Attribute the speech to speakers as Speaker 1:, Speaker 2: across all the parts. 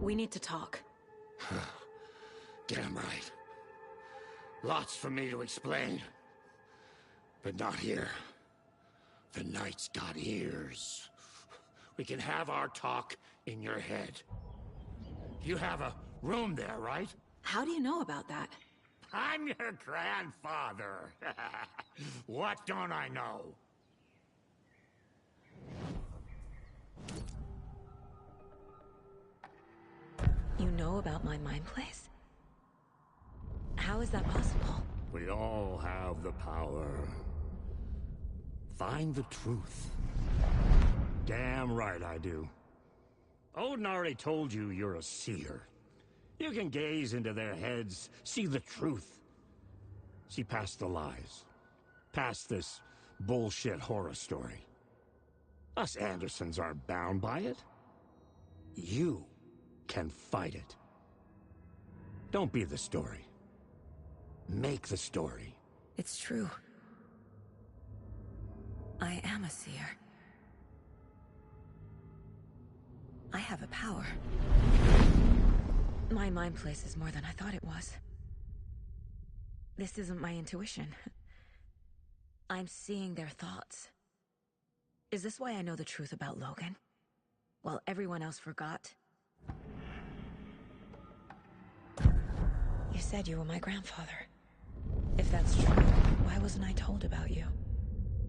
Speaker 1: We need to talk.
Speaker 2: Damn right. Lots for me to explain. But not here. The night's got ears. We can have our talk in your head. You have a room there, right?
Speaker 1: How do you know about that?
Speaker 2: I'm your grandfather. What don't I know?
Speaker 1: You know about my mind place? How is that possible?
Speaker 2: We all have the power. Find the truth. Damn right I do. Odin already told you you're a seer. You can gaze into their heads, see the truth. See past the lies. Past this bullshit horror story. Us Andersons aren't bound by it. You can fight it. Don't be the story. Make the story.
Speaker 1: It's true. I am a seer. I have a power. My mind place is more than I thought it was. This isn't my intuition. I'm seeing their thoughts. Is this why I know the truth about Logan? While everyone else forgot? You said you were my grandfather. If that's true, why wasn't I told about you?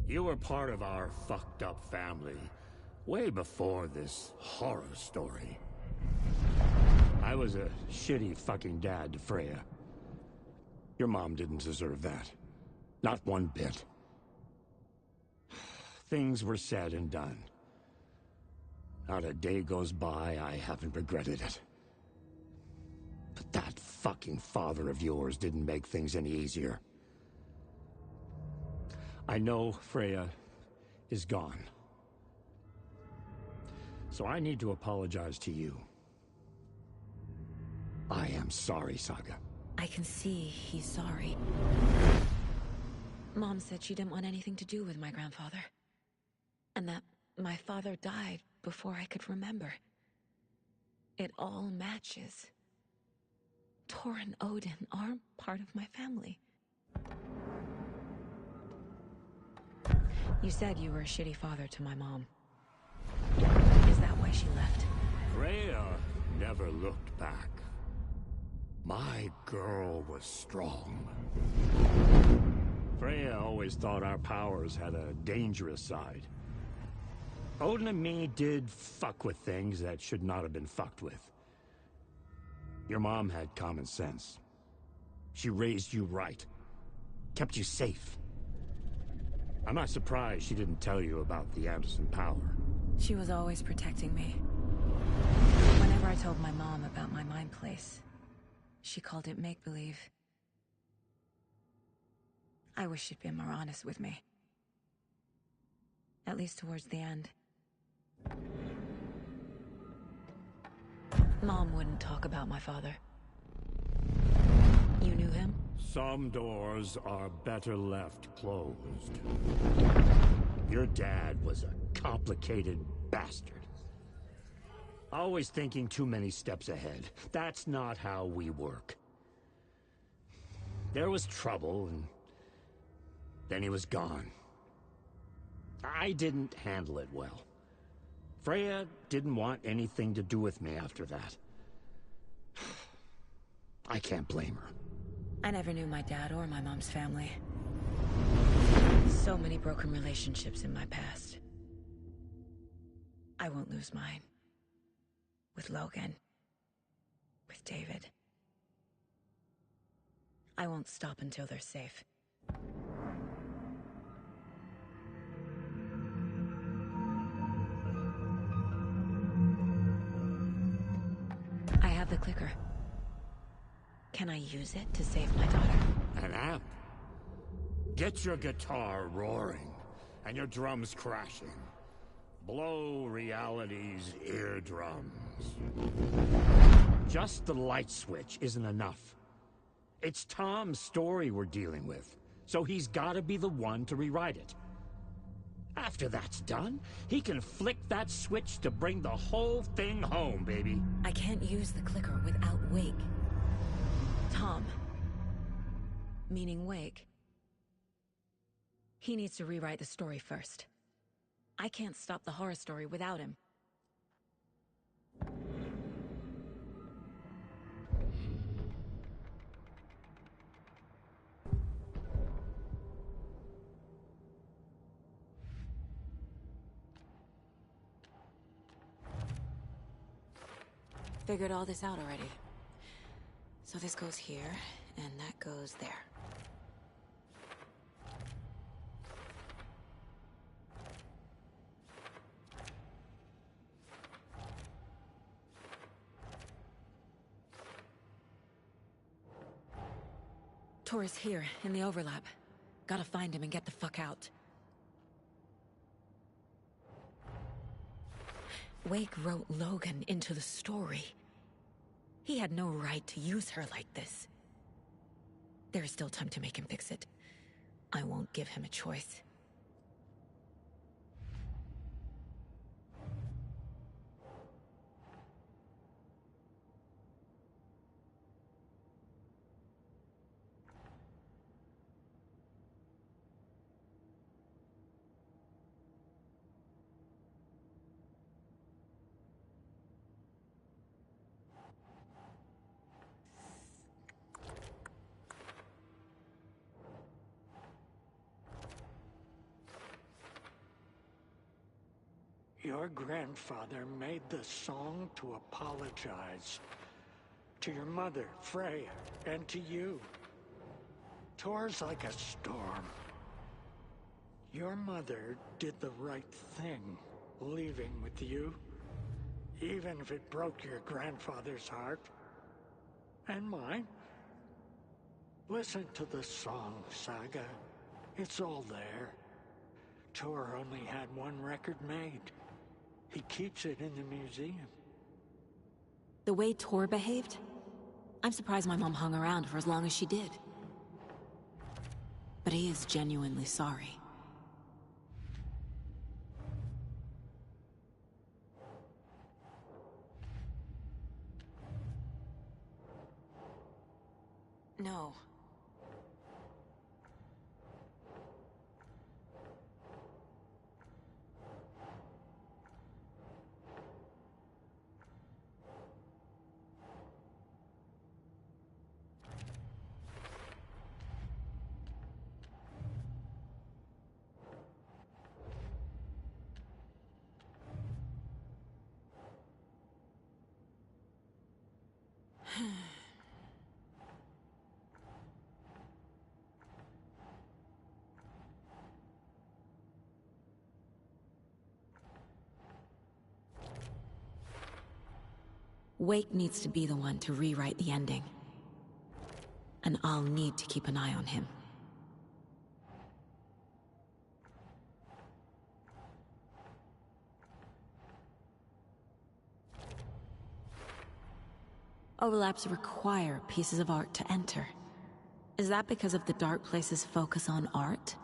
Speaker 2: You were part of our fucked up family way before this horror story. I was a shitty fucking dad to Freya. Your mom didn't deserve that. Not one bit. Things were said and done. Not a day goes by I haven't regretted it. But that fucking father of yours didn't make things any easier. I know Freya is gone. So I need to apologize to you. I am sorry, Saga.
Speaker 1: I can see he's sorry. Mom said she didn't want anything to do with my grandfather. And that my father died before I could remember. It all matches. Tor and Odin are part of my family. You said you were a shitty father to my mom. Is that why she left?
Speaker 2: Freya never looked back. My girl was strong. Freya always thought our powers had a dangerous side. Odin and me did fuck with things that should not have been fucked with. Your mom had common sense. She raised you right. Kept you safe. I'm not surprised she didn't tell you about the Anderson power.
Speaker 1: She was always protecting me. Whenever I told my mom about my mind place, she called it make-believe. I wish she'd been more honest with me. At least towards the end. Mom wouldn't talk about my father. You knew him?
Speaker 2: Some doors are better left closed. Your dad was a complicated bastard. Always thinking too many steps ahead. That's not how we work. There was trouble, and then he was gone. I didn't handle it well. Freya didn't want anything to do with me after that. I can't blame her.
Speaker 1: I never knew my dad or my mom's family. So many broken relationships in my past. I won't lose mine. With Logan. With David. I won't stop until they're safe. I have the clicker. Can I use it to save my daughter?
Speaker 2: An amp? Get your guitar roaring, and your drums crashing. Blow reality's eardrums. Just the light switch isn't enough. It's Tom's story we're dealing with, so he's gotta be the one to rewrite it. After that's done, he can flick that switch to bring the whole thing home, baby.
Speaker 1: I can't use the clicker without Wake. Tom. Meaning Wake. He needs to rewrite the story first. I can't stop the horror story without him. Figured all this out already. So this goes here, and that goes there. Tor's here, in the overlap. Gotta find him and get the fuck out. Wake wrote Logan into the story. He had no right to use her like this. There is still time to make him fix it. I won't give him a choice.
Speaker 3: Your grandfather made the song to apologize. To your mother, Freya, and to you. Tor's like a storm. Your mother did the right thing, leaving with you. Even if it broke your grandfather's heart. And mine. Listen to the song, Saga. It's all there. Tor only had one record made. He keeps it in the museum.
Speaker 1: The way Tor behaved? I'm surprised my mom hung around for as long as she did. But he is genuinely sorry. No. Wake needs to be the one to rewrite the ending. And I'll need to keep an eye on him. Overlaps require pieces of art to enter. Is that because of the Dark Place's focus on art?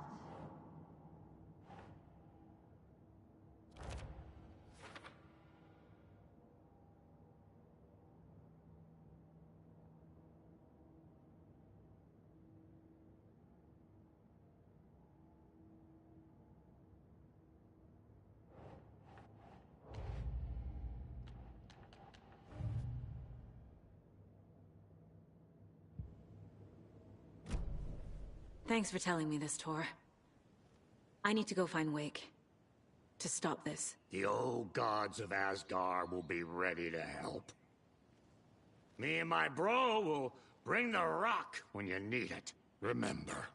Speaker 1: Thanks for telling me this, Tor. I need to go find Wake. To stop this.
Speaker 2: The old gods of Asgard will be ready to help. Me and my bro will bring the rock when you need it. Remember,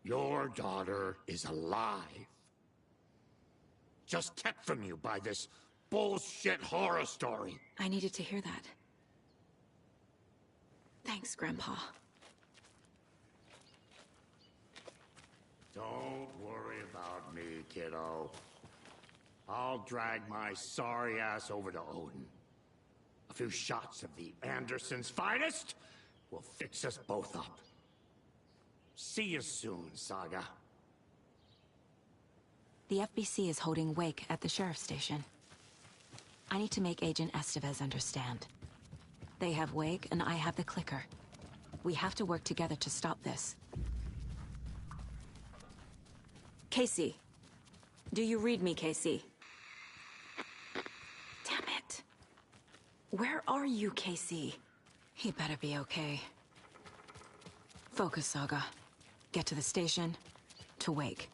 Speaker 2: your daughter is alive. Just kept from you by this bullshit horror story.
Speaker 1: I needed to hear that. Thanks, Grandpa.
Speaker 2: Don't worry about me, kiddo. I'll drag my sorry ass over to Odin. A few shots of the Andersons' finest will fix us both up. See you soon, Saga.
Speaker 1: The FBC is holding Wake at the sheriff's station. I need to make Agent Estevez understand. They have Wake, and I have the clicker. We have to work together to stop this. Casey. Do you read me, Casey? Damn it. Where are you, Casey? He better be okay. Focus, Saga. Get to the station, to Wake.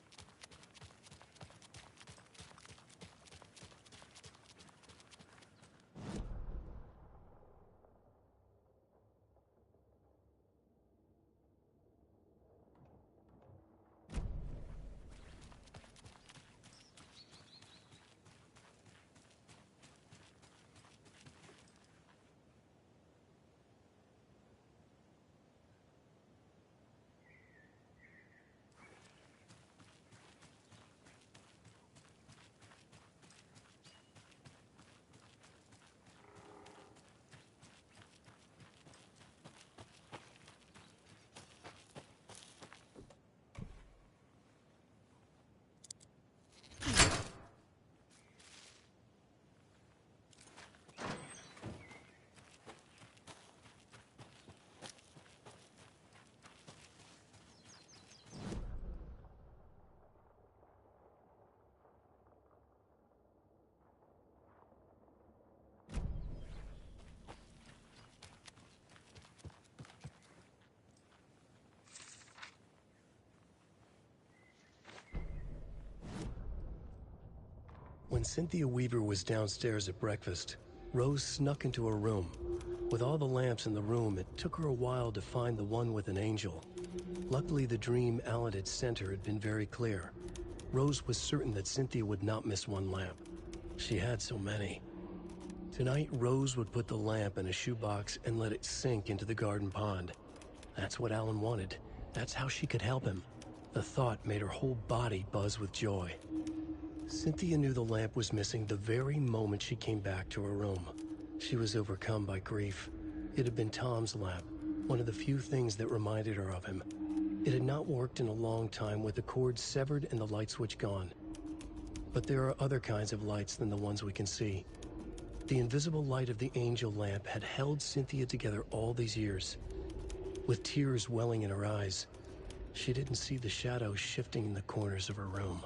Speaker 4: When Cynthia Weaver was downstairs at breakfast, Rose snuck into her room. With all the lamps in the room, it took her a while to find the one with an angel. Luckily, the dream Alan had sent her had been very clear. Rose was certain that Cynthia would not miss one lamp. She had so many. Tonight, Rose would put the lamp in a shoebox and let it sink into the garden pond. That's what Alan wanted. That's how she could help him. The thought made her whole body buzz with joy. Cynthia knew the lamp was missing the very moment she came back to her room. She was overcome by grief. It had been Tom's lamp, one of the few things that reminded her of him. It had not worked in a long time with the cord severed and the light switch gone. But there are other kinds of lights than the ones we can see. The invisible light of the angel lamp had held Cynthia together all these years. With tears welling in her eyes, she didn't see the shadows shifting in the corners of her room.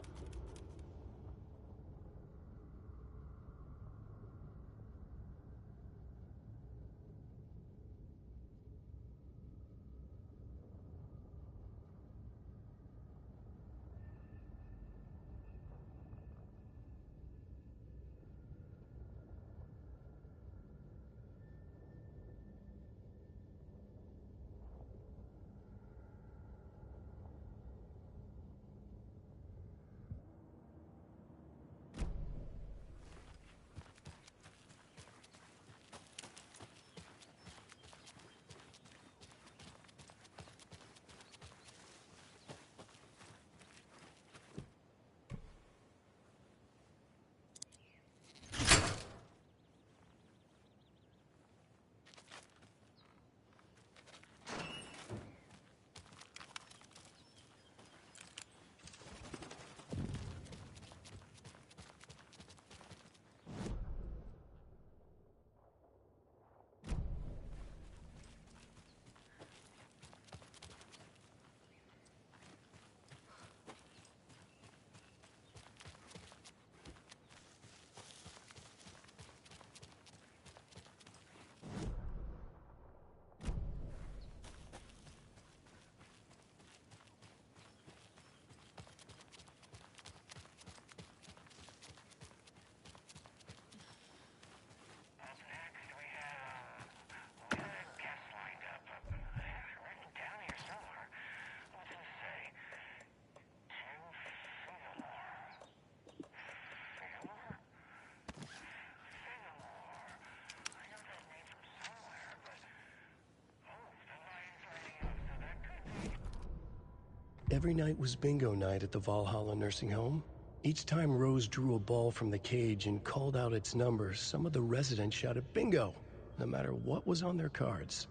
Speaker 4: Every night was bingo night at the Valhalla nursing home. Each time Rose drew a ball from the cage and called out its number, some of the residents shouted bingo, no matter what was on their cards.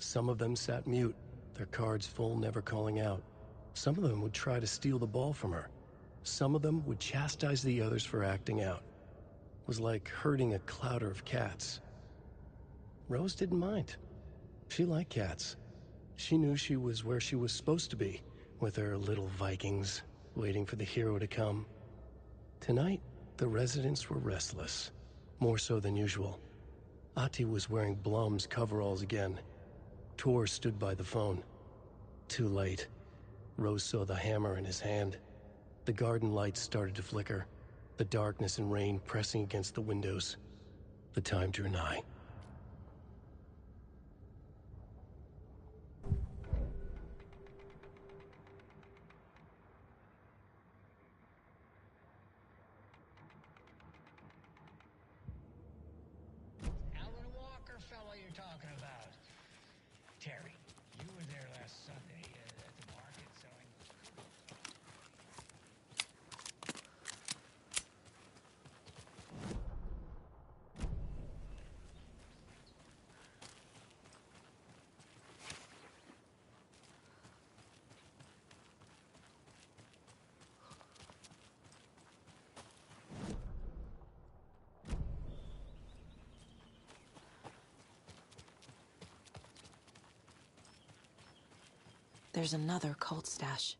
Speaker 4: Some of them sat mute, their cards full, never calling out. Some of them would try to steal the ball from her. Some of them would chastise the others for acting out. It was like herding a clouder of cats. Rose didn't mind. She liked cats. She knew she was where she was supposed to be, with her little Vikings, waiting for the hero to come. Tonight, the residents were restless, more so than usual. Ati was wearing Blum's coveralls again. Tor stood by the phone. Too late. Rose saw the hammer in his hand. The garden lights started to flicker, the darkness and rain pressing against the windows. The time drew nigh.
Speaker 3: Alan Walker fellow you're talking about. Terry, you were there last Sunday at the market selling...
Speaker 1: There's another cult stash.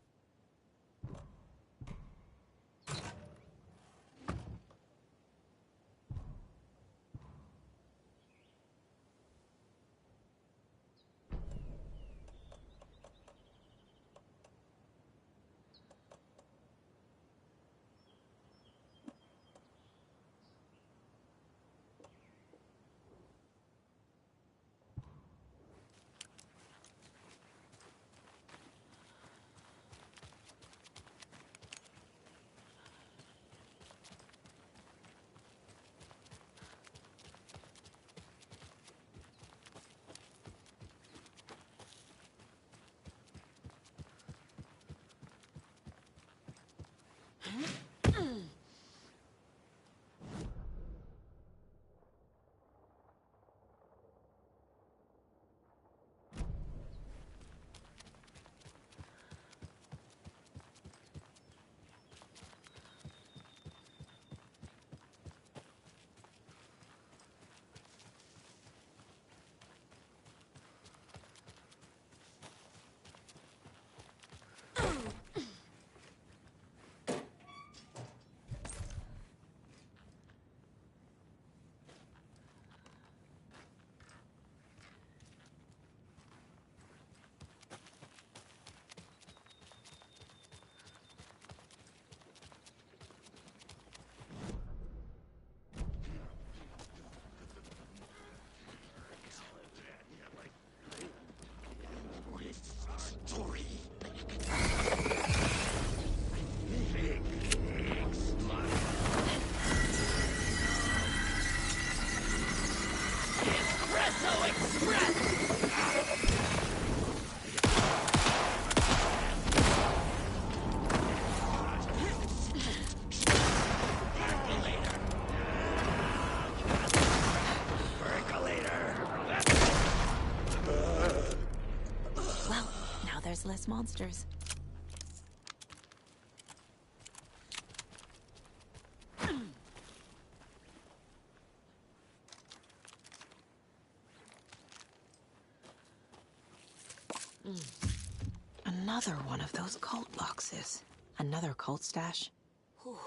Speaker 1: Well, now there's less monsters. Another one of those cult boxes. Another cult stash. Whew.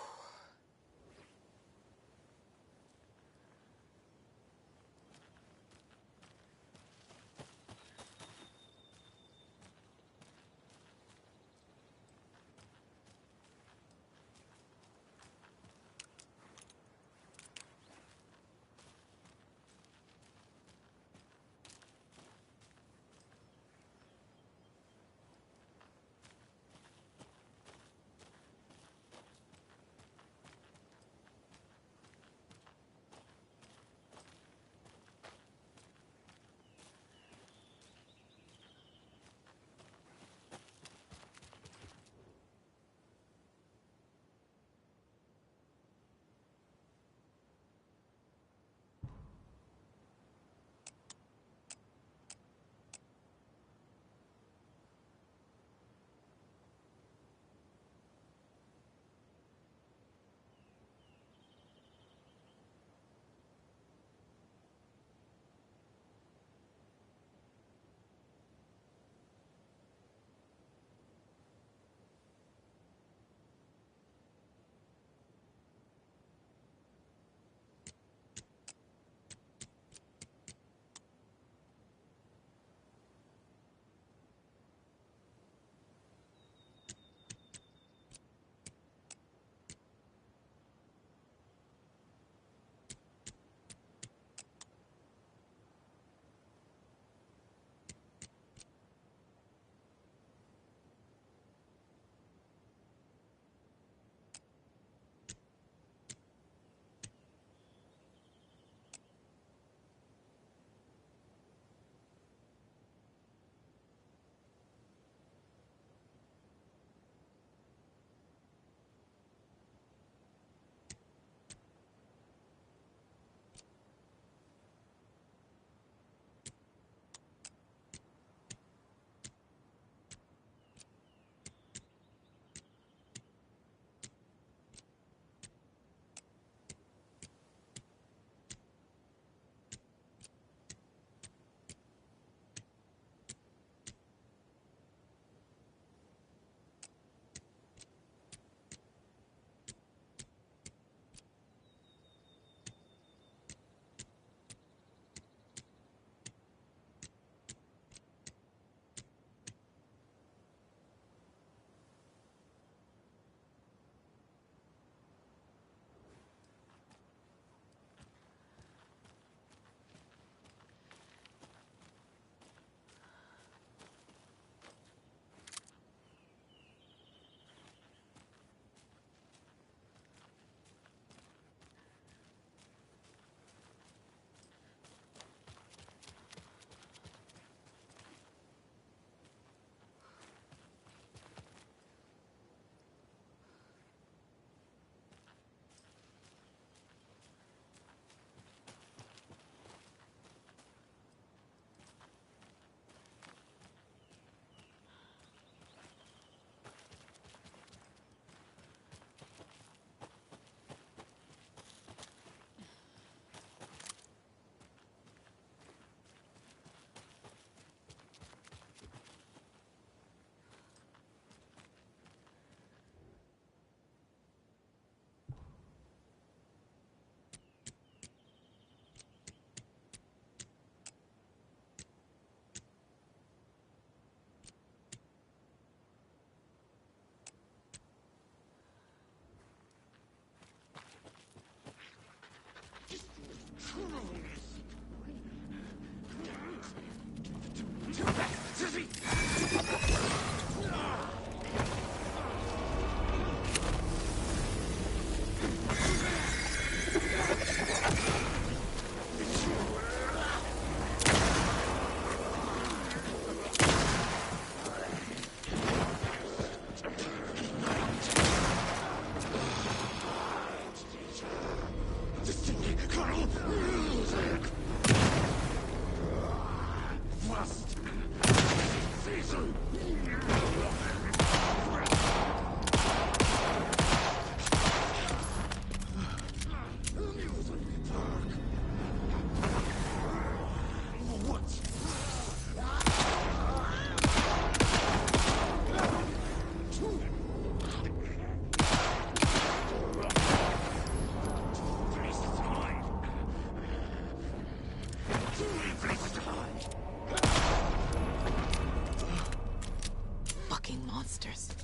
Speaker 1: Fucking monsters.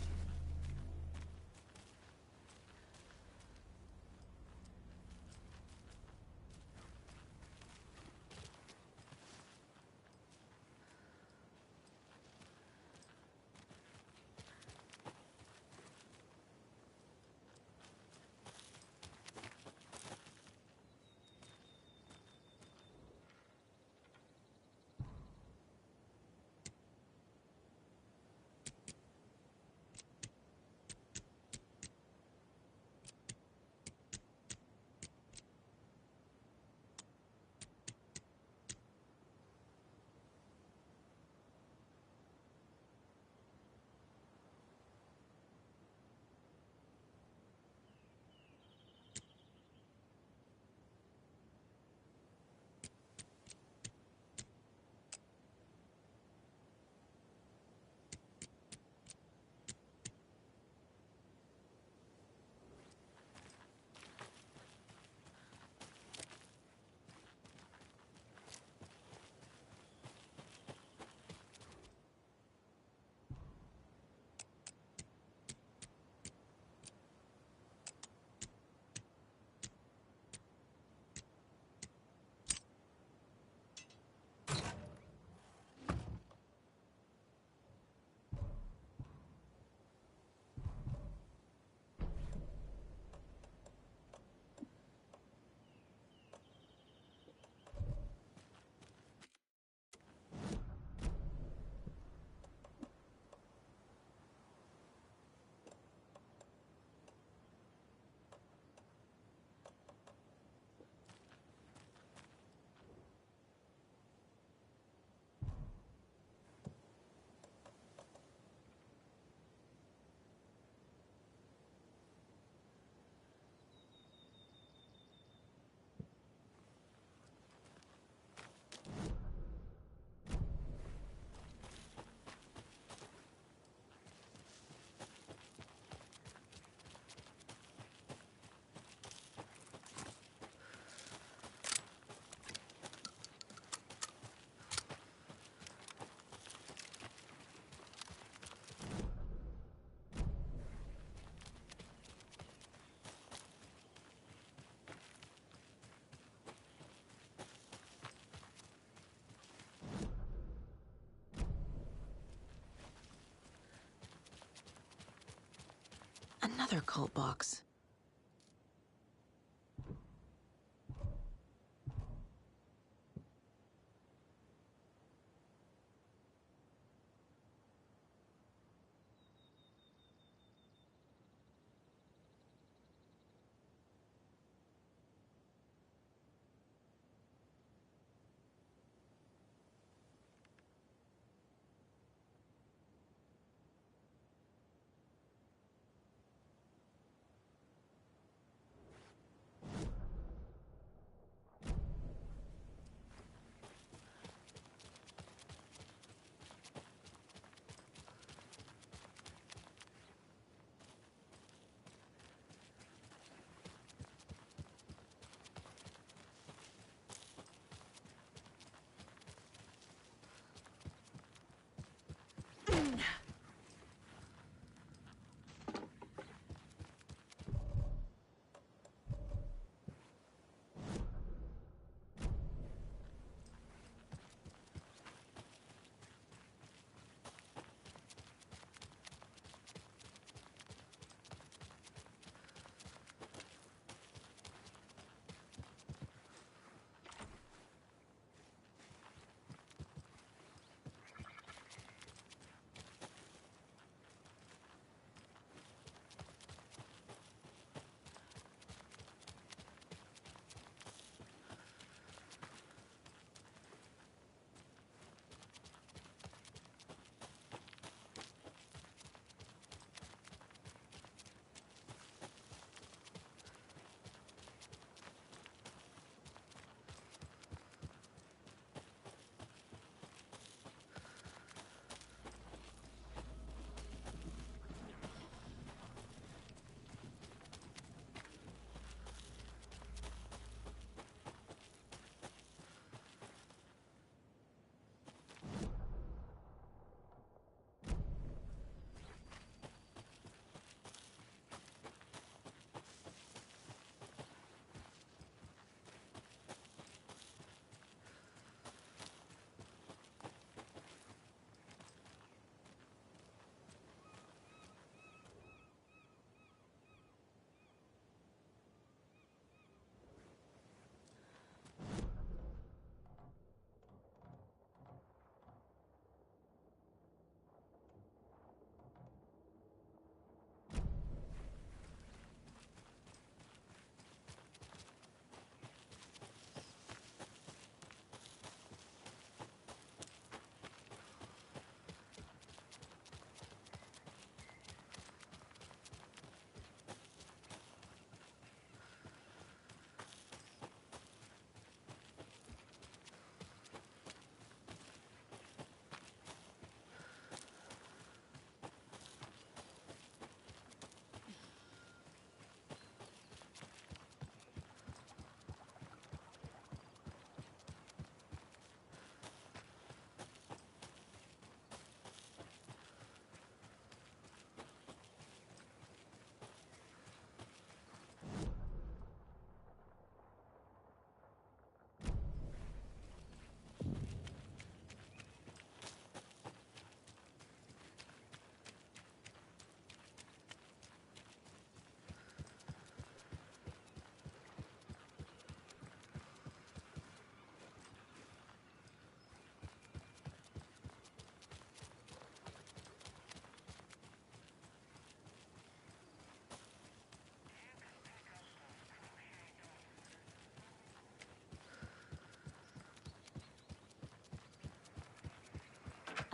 Speaker 1: Another cult box.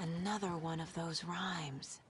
Speaker 1: Another one of those rhymes.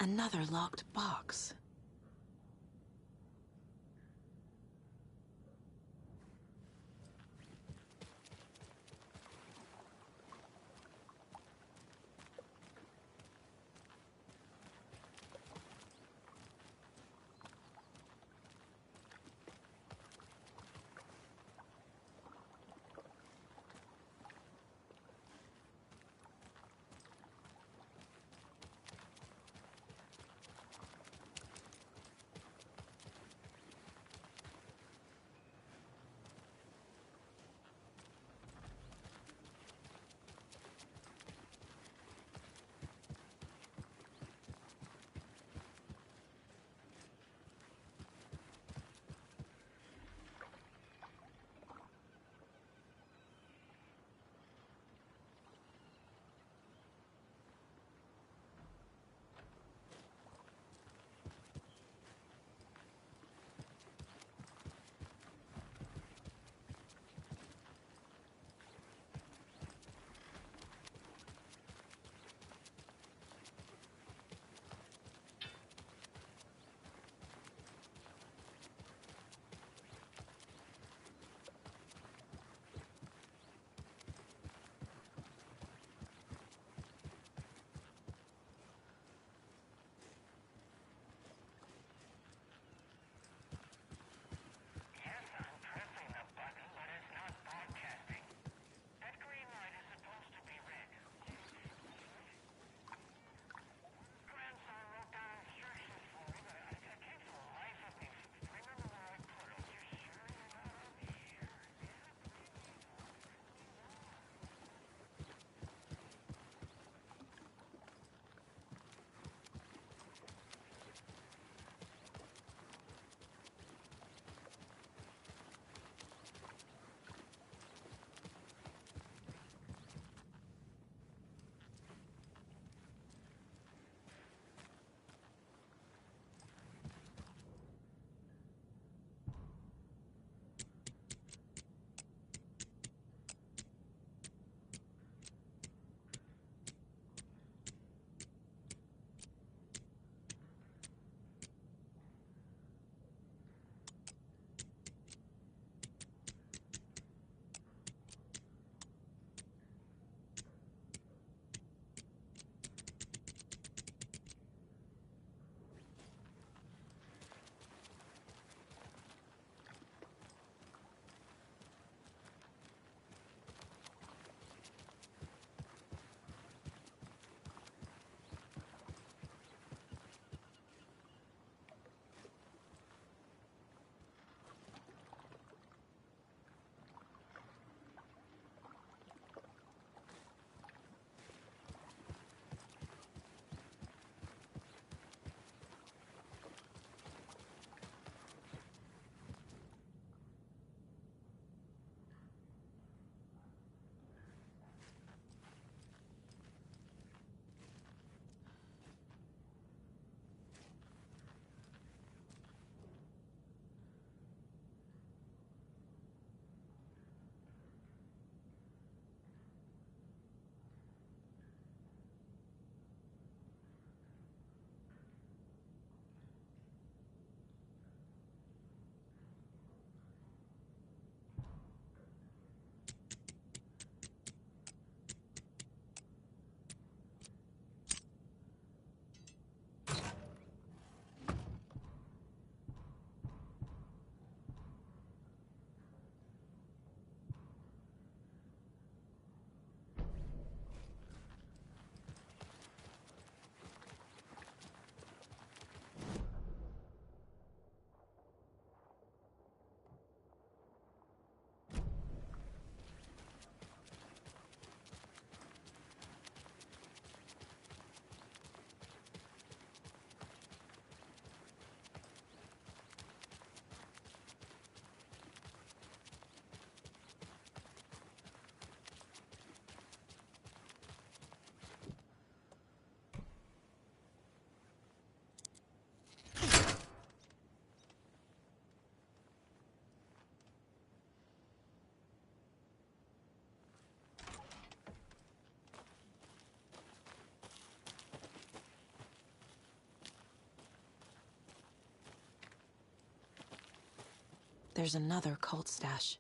Speaker 1: Another locked box. There's another cult stash.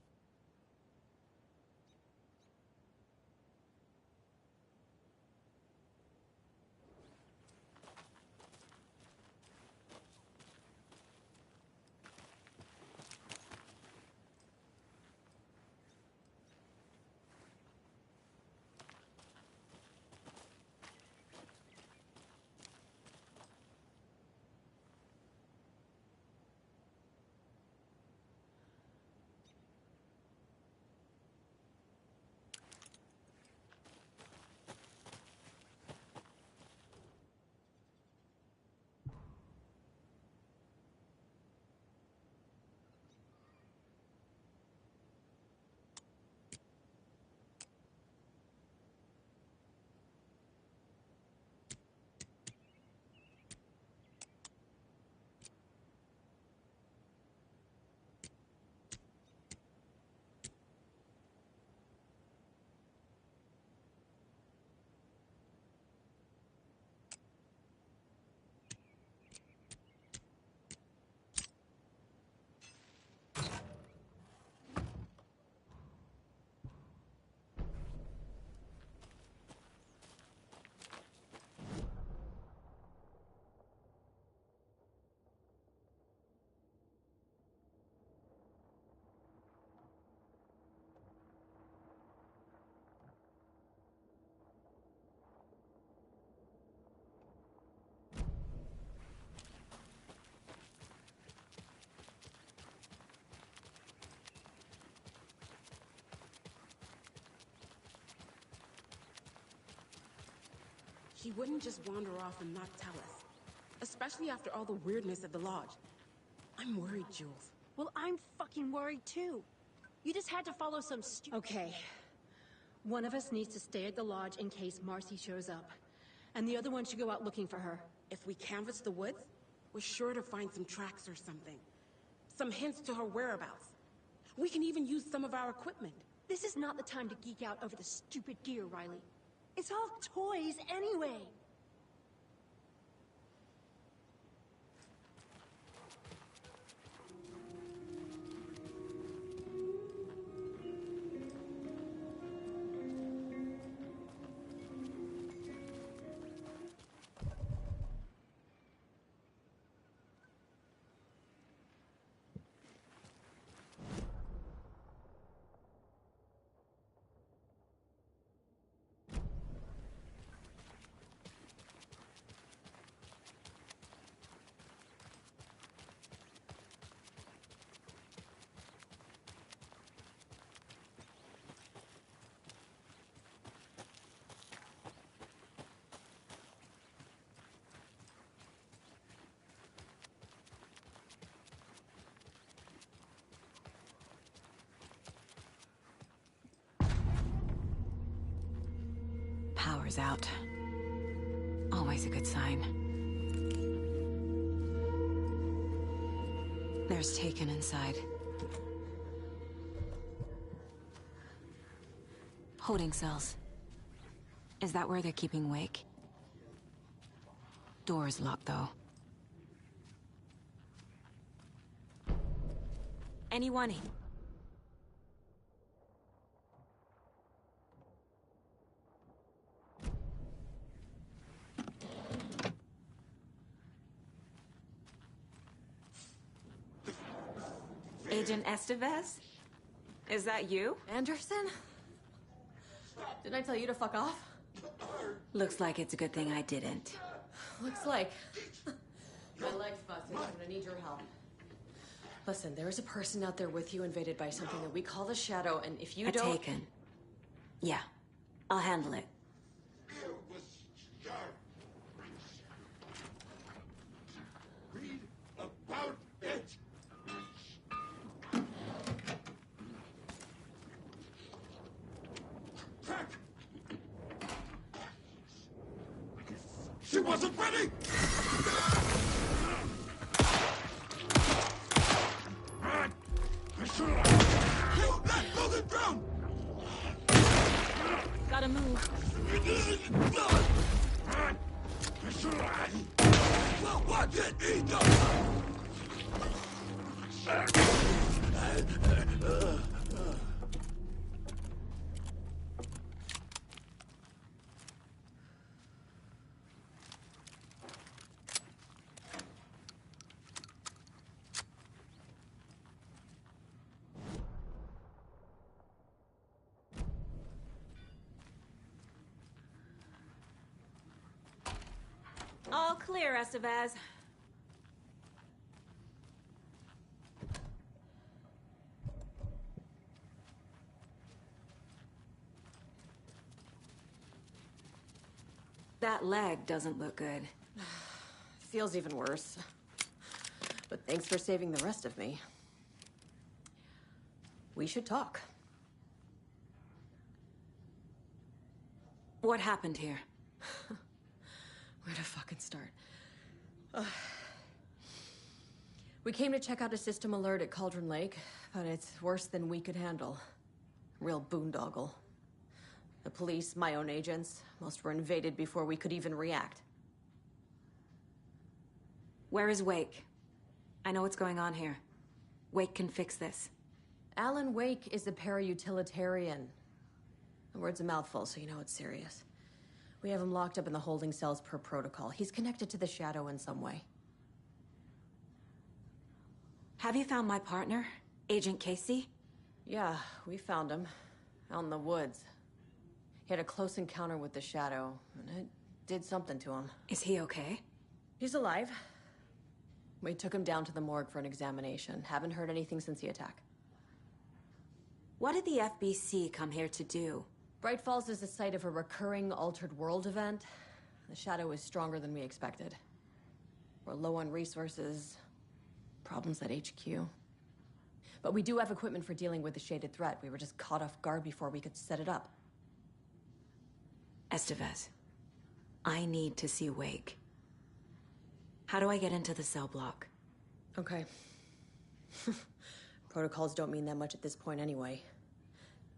Speaker 5: He wouldn't just wander off and not tell us. Especially after all the weirdness at the lodge. I'm worried, Jules.
Speaker 6: Well, I'm fucking worried too. You just had to follow some Okay. One of us needs to stay at the lodge in case Marcy shows up. And the other one should go out looking for her.
Speaker 5: If we canvass the woods, we're sure to find some tracks or something. Some hints to her whereabouts. We can even use some of our equipment.
Speaker 6: This is not the time to geek out over the stupid gear, Riley. It's all toys anyway.
Speaker 1: Power's out. Always a good sign. There's Taken inside. Holding cells. Is that where they're keeping Wake? Door's locked, though. Anyone in? Agent Estevez? Is that you?
Speaker 7: Anderson? Didn't I tell you to fuck off?
Speaker 1: Looks like it's a good thing I didn't.
Speaker 7: Looks like. My leg's busted. I'm gonna need your help. Listen, there is a person out there with you invaded by something that we call the Shadow, and if you don't...
Speaker 1: Taken. Yeah, I'll handle it.
Speaker 8: Read about it! Crack! She wasn't ready! I should have... You let Logan down!
Speaker 1: Gotta move.
Speaker 8: I should have... Well, what did he do?
Speaker 1: All clear, Estevez. That leg doesn't look good.
Speaker 7: Feels even worse. But thanks for saving the rest of me. We should talk.
Speaker 1: What happened here?
Speaker 7: Where to fucking start? We came to check out a system alert at Cauldron Lake, but it's worse than we could handle. Real boondoggle. The police, my own agents, most were invaded before we could even react.
Speaker 1: Where is Wake? I know what's going on here. Wake can fix this.
Speaker 7: Alan Wake is a para-utilitarian. The word's a mouthful, so you know it's serious. We have him locked up in the holding cells per protocol. He's connected to the Shadow in some way.
Speaker 1: Have you found my partner, Agent Casey?
Speaker 7: Yeah, we found him. Out in the woods. He had a close encounter with the Shadow, and it did something to him.
Speaker 1: Is he okay?
Speaker 7: He's alive. We took him down to the morgue for an examination. Haven't heard anything since the attack.
Speaker 1: What did the FBC come here to do?
Speaker 7: Bright Falls is the site of a recurring altered world event. The Shadow is stronger than we expected. We're low on resources, problems at HQ. But we do have equipment for dealing with the shaded threat. We were just caught off guard before we could set it up.
Speaker 1: Estevez, I need to see Wake. How do I get into the cell block?
Speaker 7: Okay. Protocols don't mean that much at this point anyway.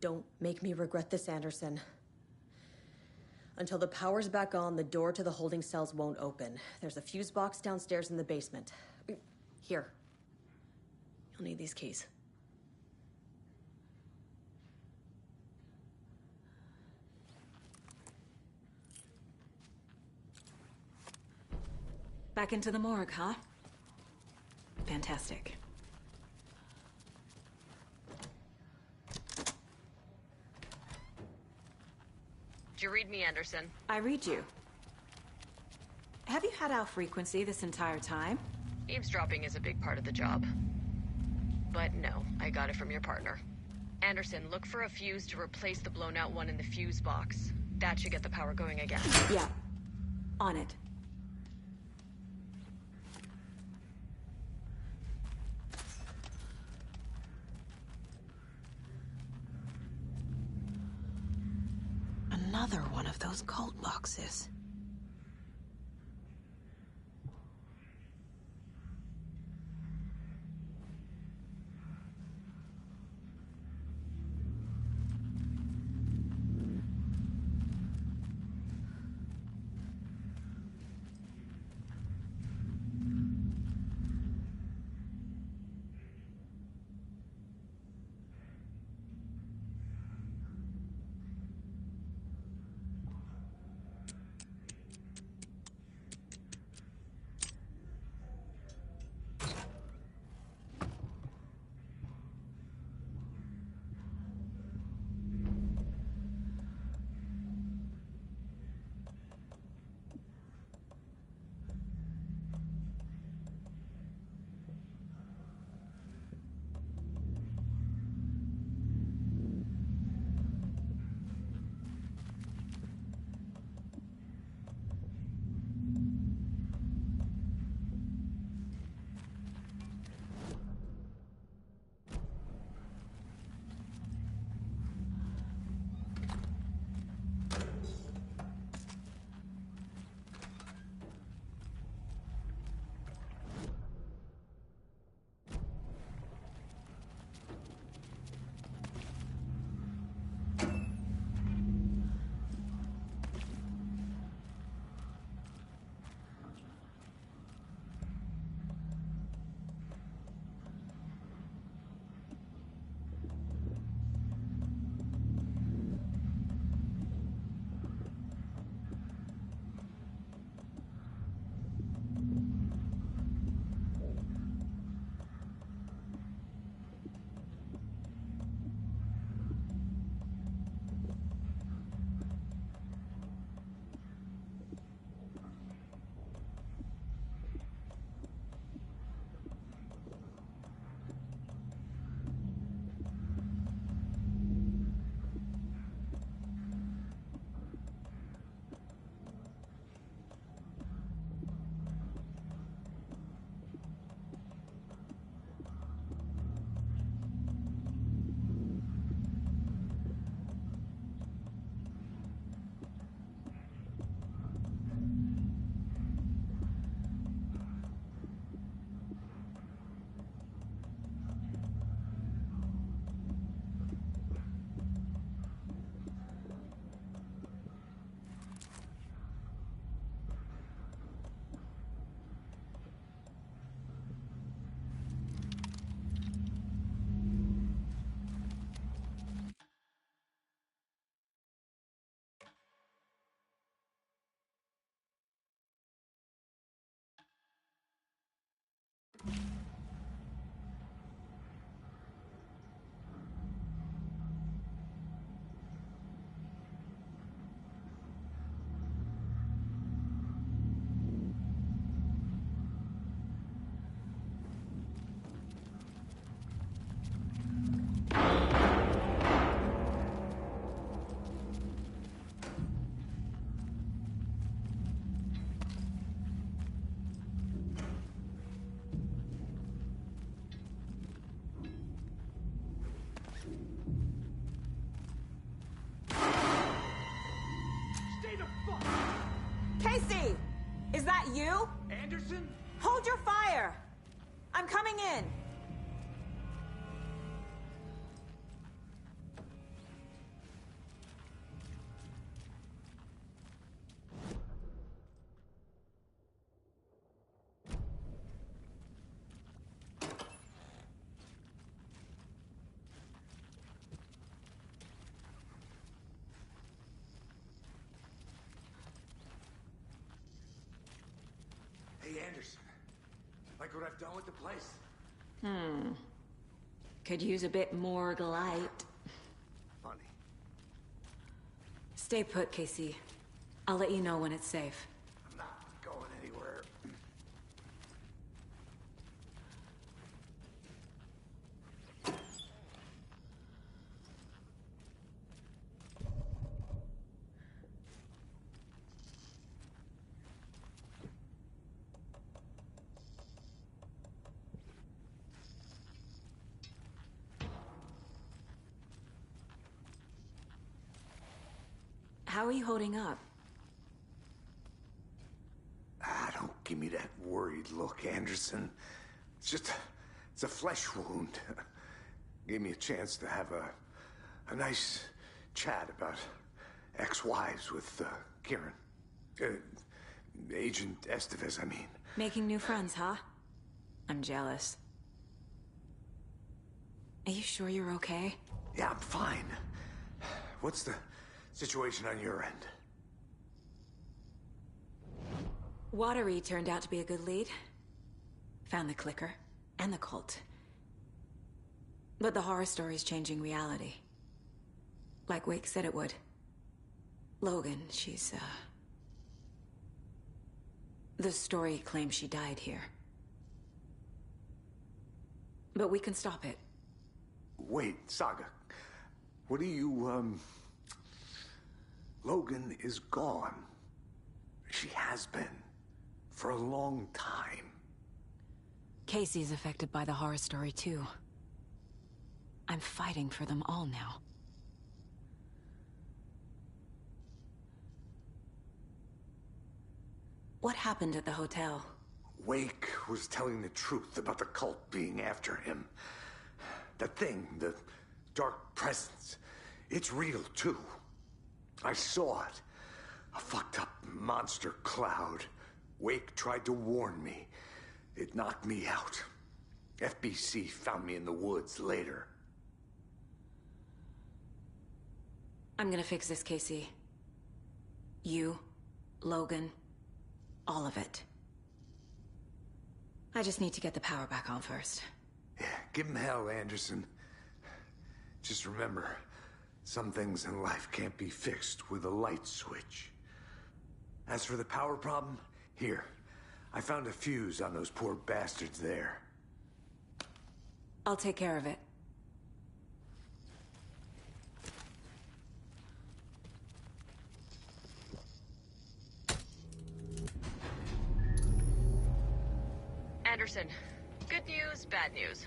Speaker 7: Don't make me regret this, Anderson. Until the power's back on, the door to the holding cells won't open. There's a fuse box downstairs in the basement. Here. You'll need these keys.
Speaker 1: Back into the morgue, huh? Fantastic.
Speaker 7: Did you read me, Anderson?
Speaker 1: I read you. Have you had our frequency this entire time?
Speaker 7: Eavesdropping is a big part of the job. But no, I got it from your partner. Anderson, look for a fuse to replace the blown out one in the fuse box. That should get the power going again.
Speaker 1: Yeah. On it. Another one of those cult boxes.
Speaker 9: Casey! Is that you?
Speaker 8: Anderson?
Speaker 9: Hold your fire! I'm coming in!
Speaker 8: Hey, Anderson. Like what I've done with the place?
Speaker 1: Could use a bit more light.
Speaker 8: Funny.
Speaker 1: Stay put, Casey. I'll let you know when it's safe.
Speaker 8: I'm not going anywhere.
Speaker 1: How are you holding up?
Speaker 8: Ah, don't give me that worried look, Anderson. It's a flesh wound. Gave me a chance to have a nice chat about ex-wives with Kieran. Agent Estevez, I mean.
Speaker 1: Making new friends, huh? I'm jealous. Are you sure you're okay?
Speaker 8: Yeah, I'm fine. What's the situation on your end?
Speaker 1: Watery turned out to be a good lead. Found the clicker and the cult. But the horror story's changing reality. Like Wake said it would. Logan, she's, the story claims she died here. But we can stop it.
Speaker 8: Wait, Saga. What do you, Logan is gone. She has been. For a long time.
Speaker 1: Casey's affected by the horror story, too. I'm fighting for them all now. What happened at the hotel?
Speaker 8: Wake was telling the truth about the cult being after him. That thing, the dark presence, it's real, too. I saw it. A fucked up monster cloud. Wake tried to warn me. It knocked me out. FBC found me in the woods later.
Speaker 1: I'm gonna fix this, Casey. You, Logan, all of it. I just need to get the power back on first.
Speaker 8: Yeah, give him hell, Anderson. Just remember, some things in life can't be fixed with a light switch. As for the power problem, here, I found a fuse on those poor bastards there.
Speaker 1: I'll take care of it.
Speaker 10: Anderson, good news, bad news.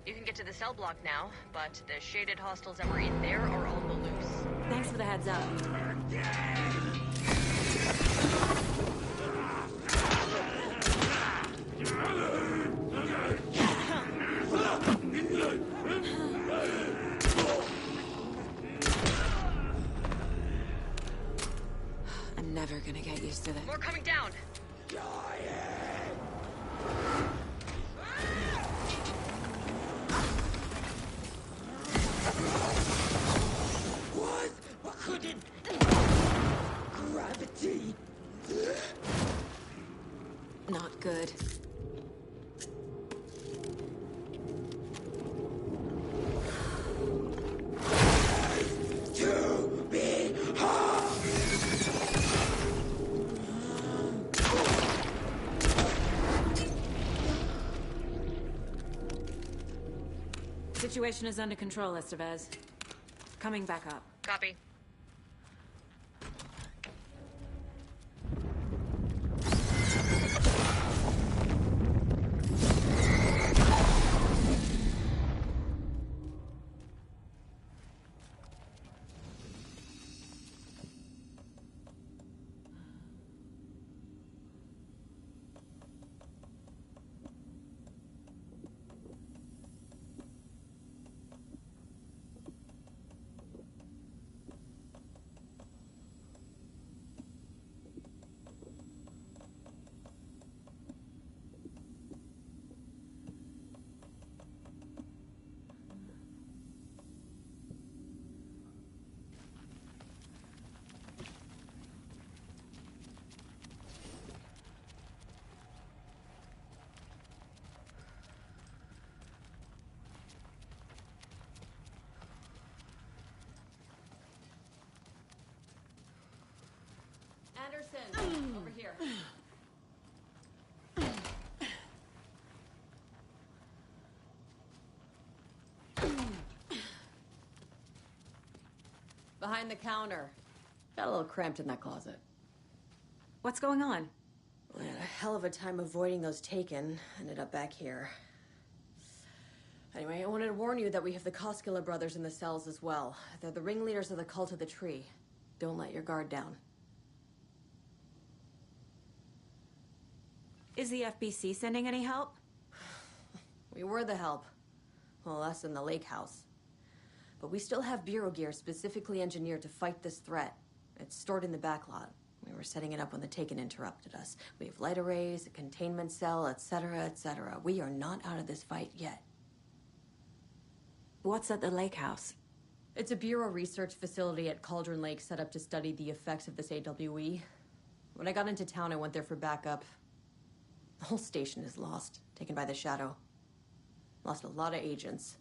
Speaker 10: You can get to the cell block now, but the shaded hostiles that were in there are on the loose.
Speaker 1: Thanks for the heads up. I'm never gonna get used to this.
Speaker 10: More coming down!
Speaker 8: What? Couldn't... Gravity...
Speaker 1: Not good.
Speaker 8: To be hard.
Speaker 1: Situation is under control, Estevez. Coming back up.
Speaker 10: Copy.
Speaker 7: Anderson, over here. Behind the counter. Got a little cramped in that closet.
Speaker 9: What's going on?
Speaker 7: We had a hell of a time avoiding those taken. Ended up back here. Anyway, I wanted to warn you that we have the Koskela brothers in the cells as well. They're the ringleaders of the Cult of the Tree. Don't let your guard down.
Speaker 9: Is the FBC sending any help?
Speaker 7: We were the help. Well, us and the lake house. But we still have Bureau gear specifically engineered to fight this threat. It's stored in the backlot. We were setting it up when the Taken interrupted us. We have light arrays, a containment cell, etc., etc. We are not out of this fight yet.
Speaker 9: What's at the lake house?
Speaker 7: It's a Bureau research facility at Cauldron Lake set up to study the effects of this AWE. When I got into town, I went there for backup. The whole station is lost, taken by the Shadow. Lost a lot of agents.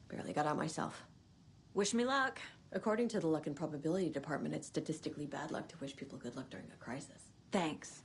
Speaker 7: Barely got out myself.
Speaker 9: Wish me luck.
Speaker 7: According to the Luck and Probability Department, it's statistically bad luck to wish people good luck during a crisis.
Speaker 9: Thanks.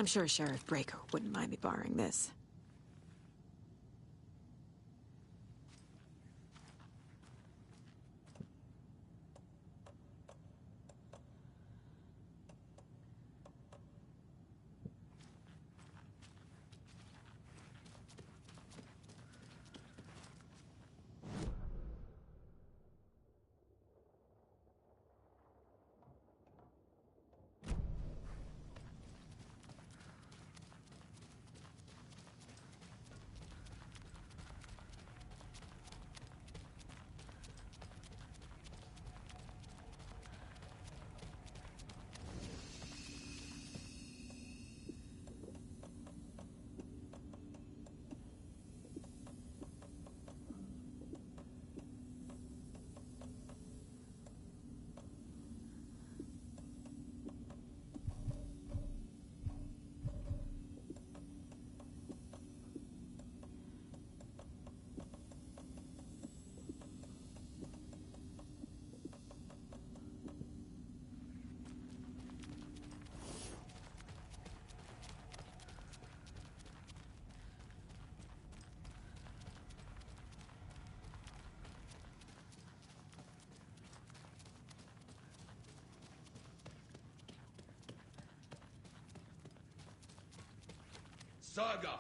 Speaker 9: I'm sure Sheriff Breaker wouldn't mind me borrowing this.
Speaker 11: Saga!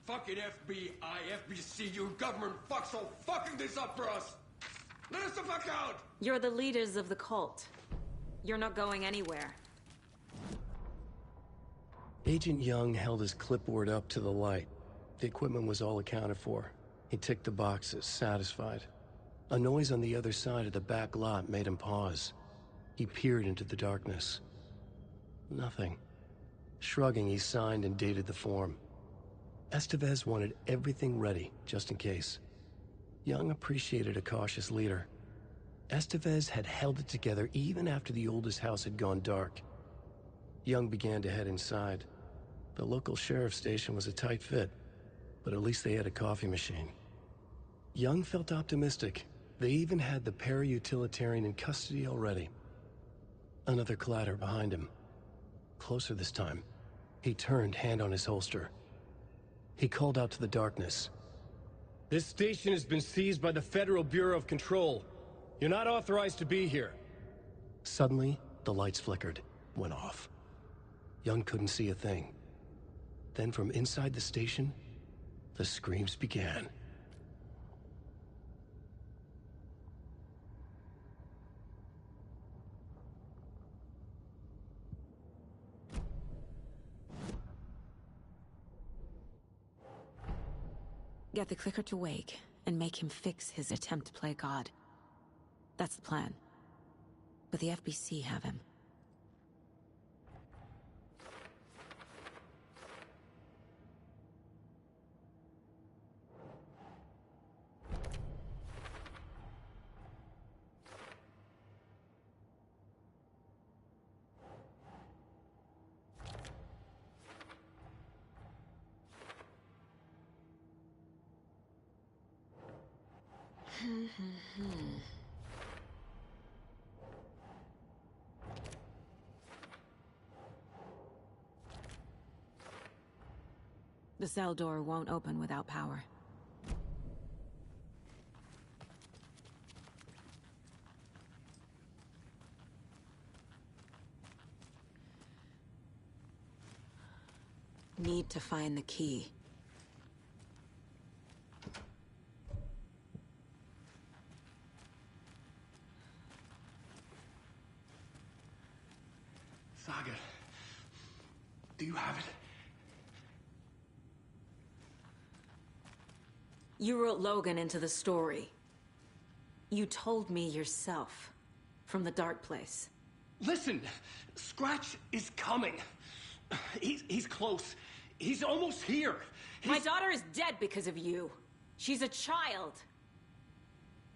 Speaker 11: Fucking FBI, FBC, your government fucks all fucking this up for us! Let us the fuck out!
Speaker 9: You're the leaders of the cult. You're not going anywhere.
Speaker 4: Agent Young held his clipboard up to the light. The equipment was all accounted for. He ticked the boxes, satisfied. A noise on the other side of the back lot made him pause. He peered into the darkness. Nothing. Shrugging, he signed and dated the form. Estevez wanted everything ready, just in case. Young appreciated a cautious leader. Estevez had held it together even after the oldest house had gone dark. Young began to head inside. The local sheriff's station was a tight fit, but at least they had a coffee machine. Young felt optimistic. They even had the para-utilitarian in custody already. Another clatter behind him. Closer this time. He turned, hand on his holster. He called out to the darkness.
Speaker 12: This station has been seized by the Federal Bureau of Control. You're not authorized to be here.
Speaker 4: Suddenly, the lights flickered, went off. Young couldn't see a thing. Then from inside the station, the screams began.
Speaker 9: Get the clicker to wake, and make him fix his attempt to play God. That's the plan. But the FBC have him. The cell door won't open without power. Need to find the key.
Speaker 11: Saga, do you have it?
Speaker 9: You wrote Logan into the story. You told me yourself. From the dark place.
Speaker 12: Listen! Scratch is coming. He's close. He's almost here.
Speaker 9: My daughter is dead because of you. She's a child.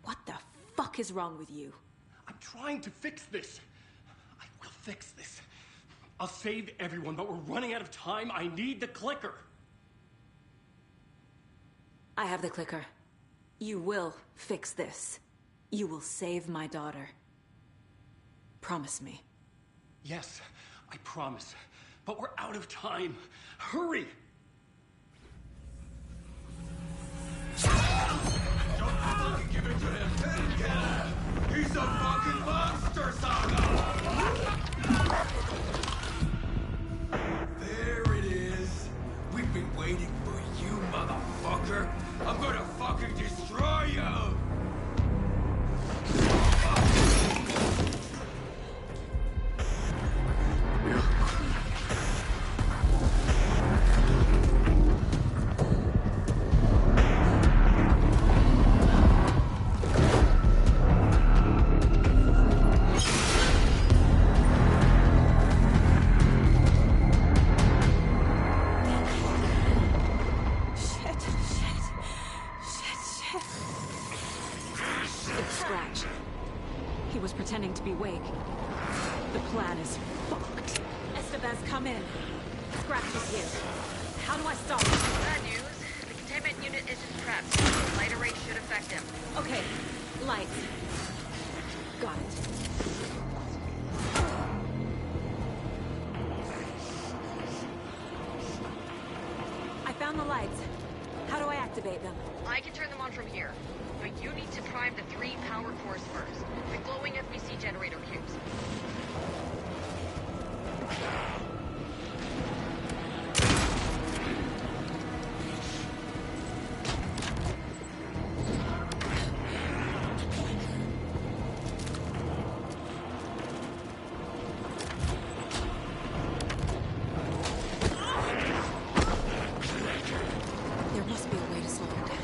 Speaker 9: What the fuck is wrong with you?
Speaker 12: I'm trying to fix this. I will fix this. I'll save everyone, but we're running out of time. I need the clicker.
Speaker 9: I have the clicker. You will fix this. You will save my daughter. Promise me.
Speaker 12: Yes, I promise. But we're out of time. Hurry!
Speaker 11: Don't fucking give it to him! Kill him! He's a fucking monster, Saga! There it is. We've been waiting for you, motherfucker. I'm gonna fucking destroy you!
Speaker 9: Pretending to be awake. The plan is fucked. Estevez, come in. Scratch is here. How do I stop him?
Speaker 10: Bad news. The containment unit isn't prepped. The light array should affect him.
Speaker 9: Okay. Lights. Got it. I found the lights. How do I activate them?
Speaker 10: I can turn them on from here. But you need to prime the 3 power cores first. The glowing FBC generator cubes.
Speaker 9: There must be a way to slow him down.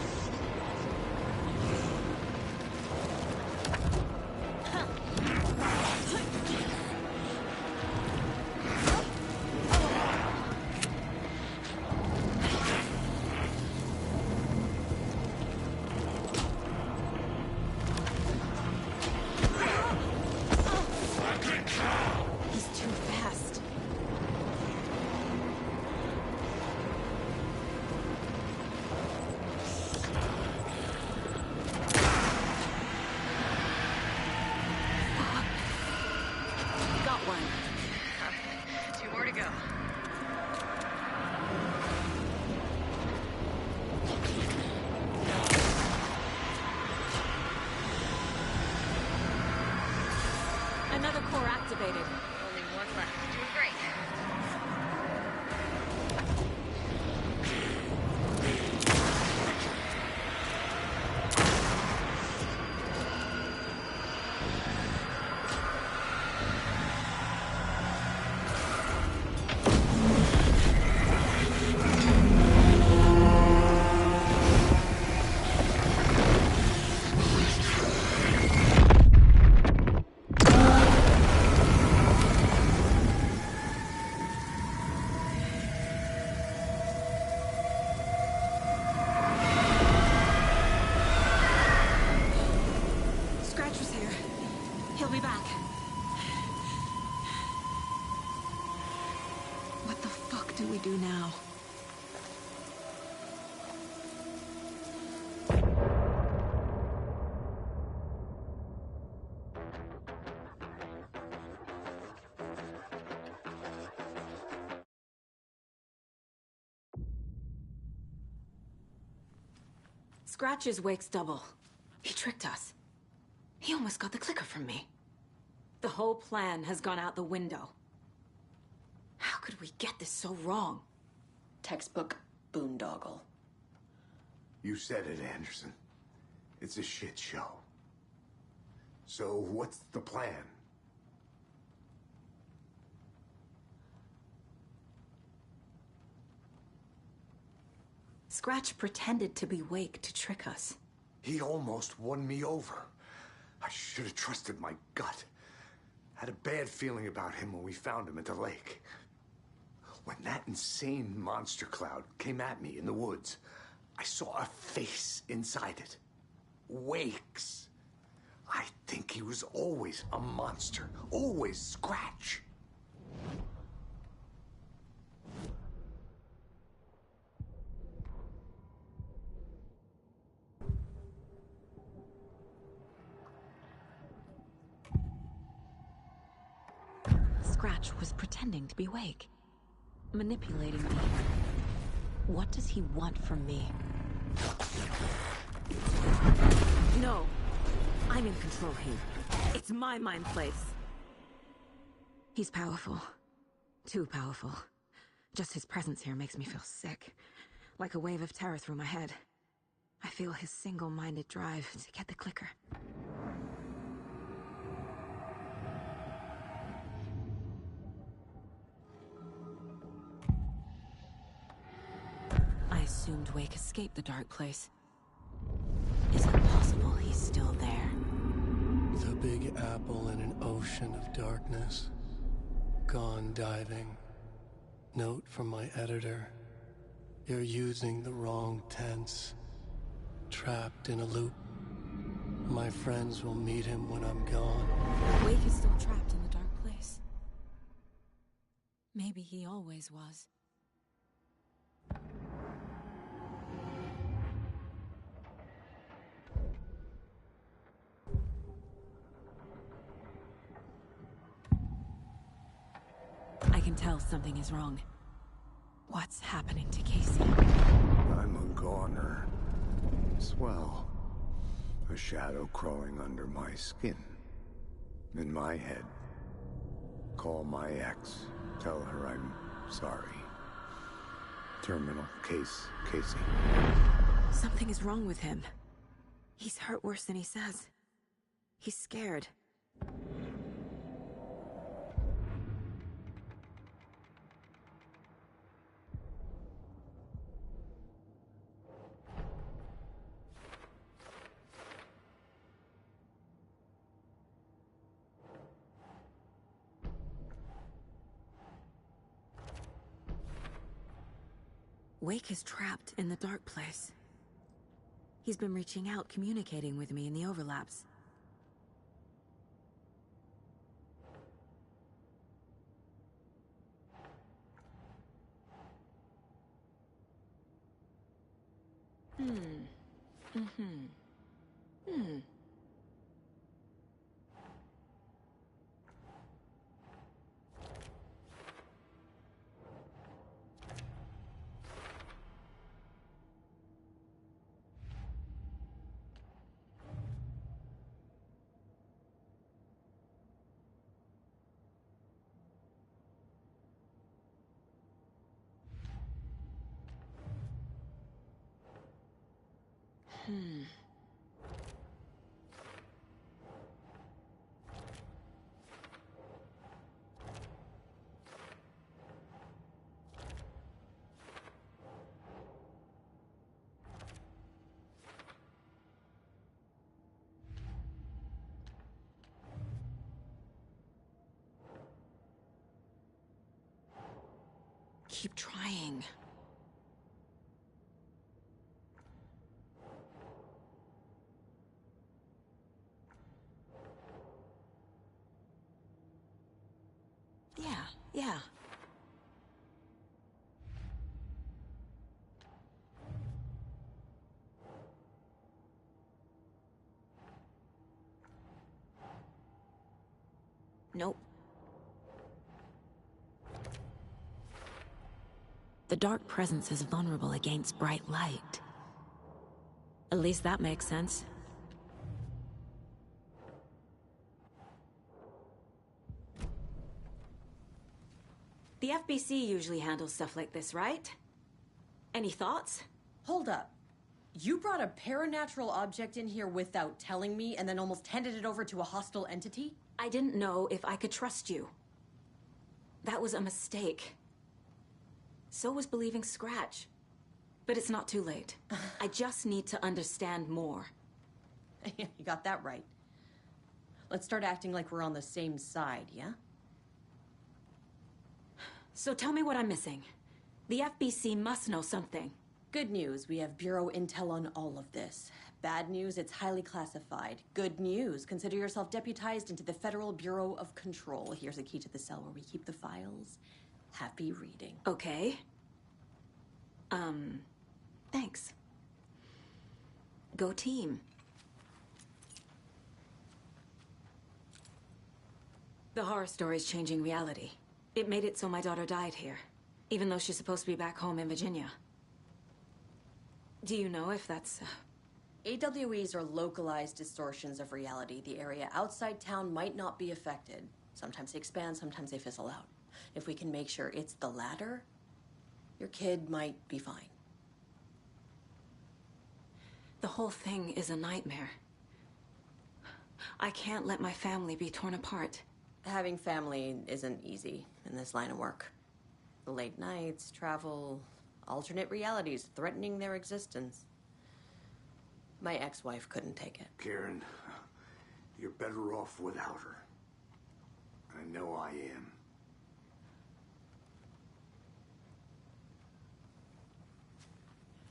Speaker 9: the fuck do we do now? Scratch is Wake's double. He tricked us. He almost got the clicker from me. The whole plan has gone out the window. How could we get this so wrong?
Speaker 7: Textbook boondoggle.
Speaker 8: You said it, Anderson. It's a shit show. So what's the plan?
Speaker 9: Scratch pretended to be Wake to trick us.
Speaker 8: He almost won me over. I should have trusted my gut. Had a bad feeling about him when we found him at the lake. When that insane monster cloud came at me in the woods, I saw a face inside it. Wake's. I think he was always a monster. Always Scratch.
Speaker 1: Scratch was pretending to be Wake. Manipulating me. What does he want from me?
Speaker 9: No. I'm in control here. It's my mind place.
Speaker 1: He's powerful. Too powerful. Just his presence here makes me feel sick. Like a wave of terror through my head. I feel his single-minded drive to get the clicker. I assumed Wake escaped the dark place. Is it possible he's still there?
Speaker 4: The Big Apple in an ocean of darkness. Gone diving. Note from my editor. You're using the wrong tense. Trapped in a loop. My friends will meet him when I'm gone.
Speaker 1: Wake is still trapped in the dark place. Maybe he always was. I can tell something is wrong. What's happening to Casey?
Speaker 8: I'm a goner. Swell. A shadow crawling under my skin. In my head. Call my ex. Tell her I'm sorry. Terminal case, Casey.
Speaker 1: Something is wrong with him. He's hurt worse than he says. He's scared. Wake is trapped in the dark place. He's been reaching out, communicating with me in the overlaps. Keep trying. Yeah. the dark presence is vulnerable against bright light. At least that makes sense.
Speaker 9: The FBC usually handles stuff like this, right? Any thoughts?
Speaker 7: Hold up. You brought a paranatural object in here without telling me and then almost handed it over to a hostile entity?
Speaker 9: I didn't know if I could trust you. That was a mistake. So was believing Scratch. But it's not too late. I just need to understand more.
Speaker 7: You got that right. Let's start acting like we're on the same side, yeah?
Speaker 9: So tell me what I'm missing. The FBC must know something.
Speaker 7: Good news, we have Bureau intel on all of this. Bad news, it's highly classified. Good news, consider yourself deputized into the Federal Bureau of Control. Here's a key to the cell where we keep the files. Happy reading.
Speaker 9: Okay. Thanks. Go team. The horror story's changing reality. It made it so my daughter died here, even though she's supposed to be back home in Virginia. Do you know if that's...
Speaker 7: AWEs are localized distortions of reality. The area outside town might not be affected. Sometimes they expand, sometimes they fizzle out. If we can make sure it's the latter, your kid might be fine.
Speaker 9: The whole thing is a nightmare. I can't let my family be torn apart.
Speaker 7: Having family isn't easy in this line of work. The late nights, travel, alternate realities threatening their existence. My ex-wife couldn't take it.
Speaker 8: Karen, you're better off without her. I know I am.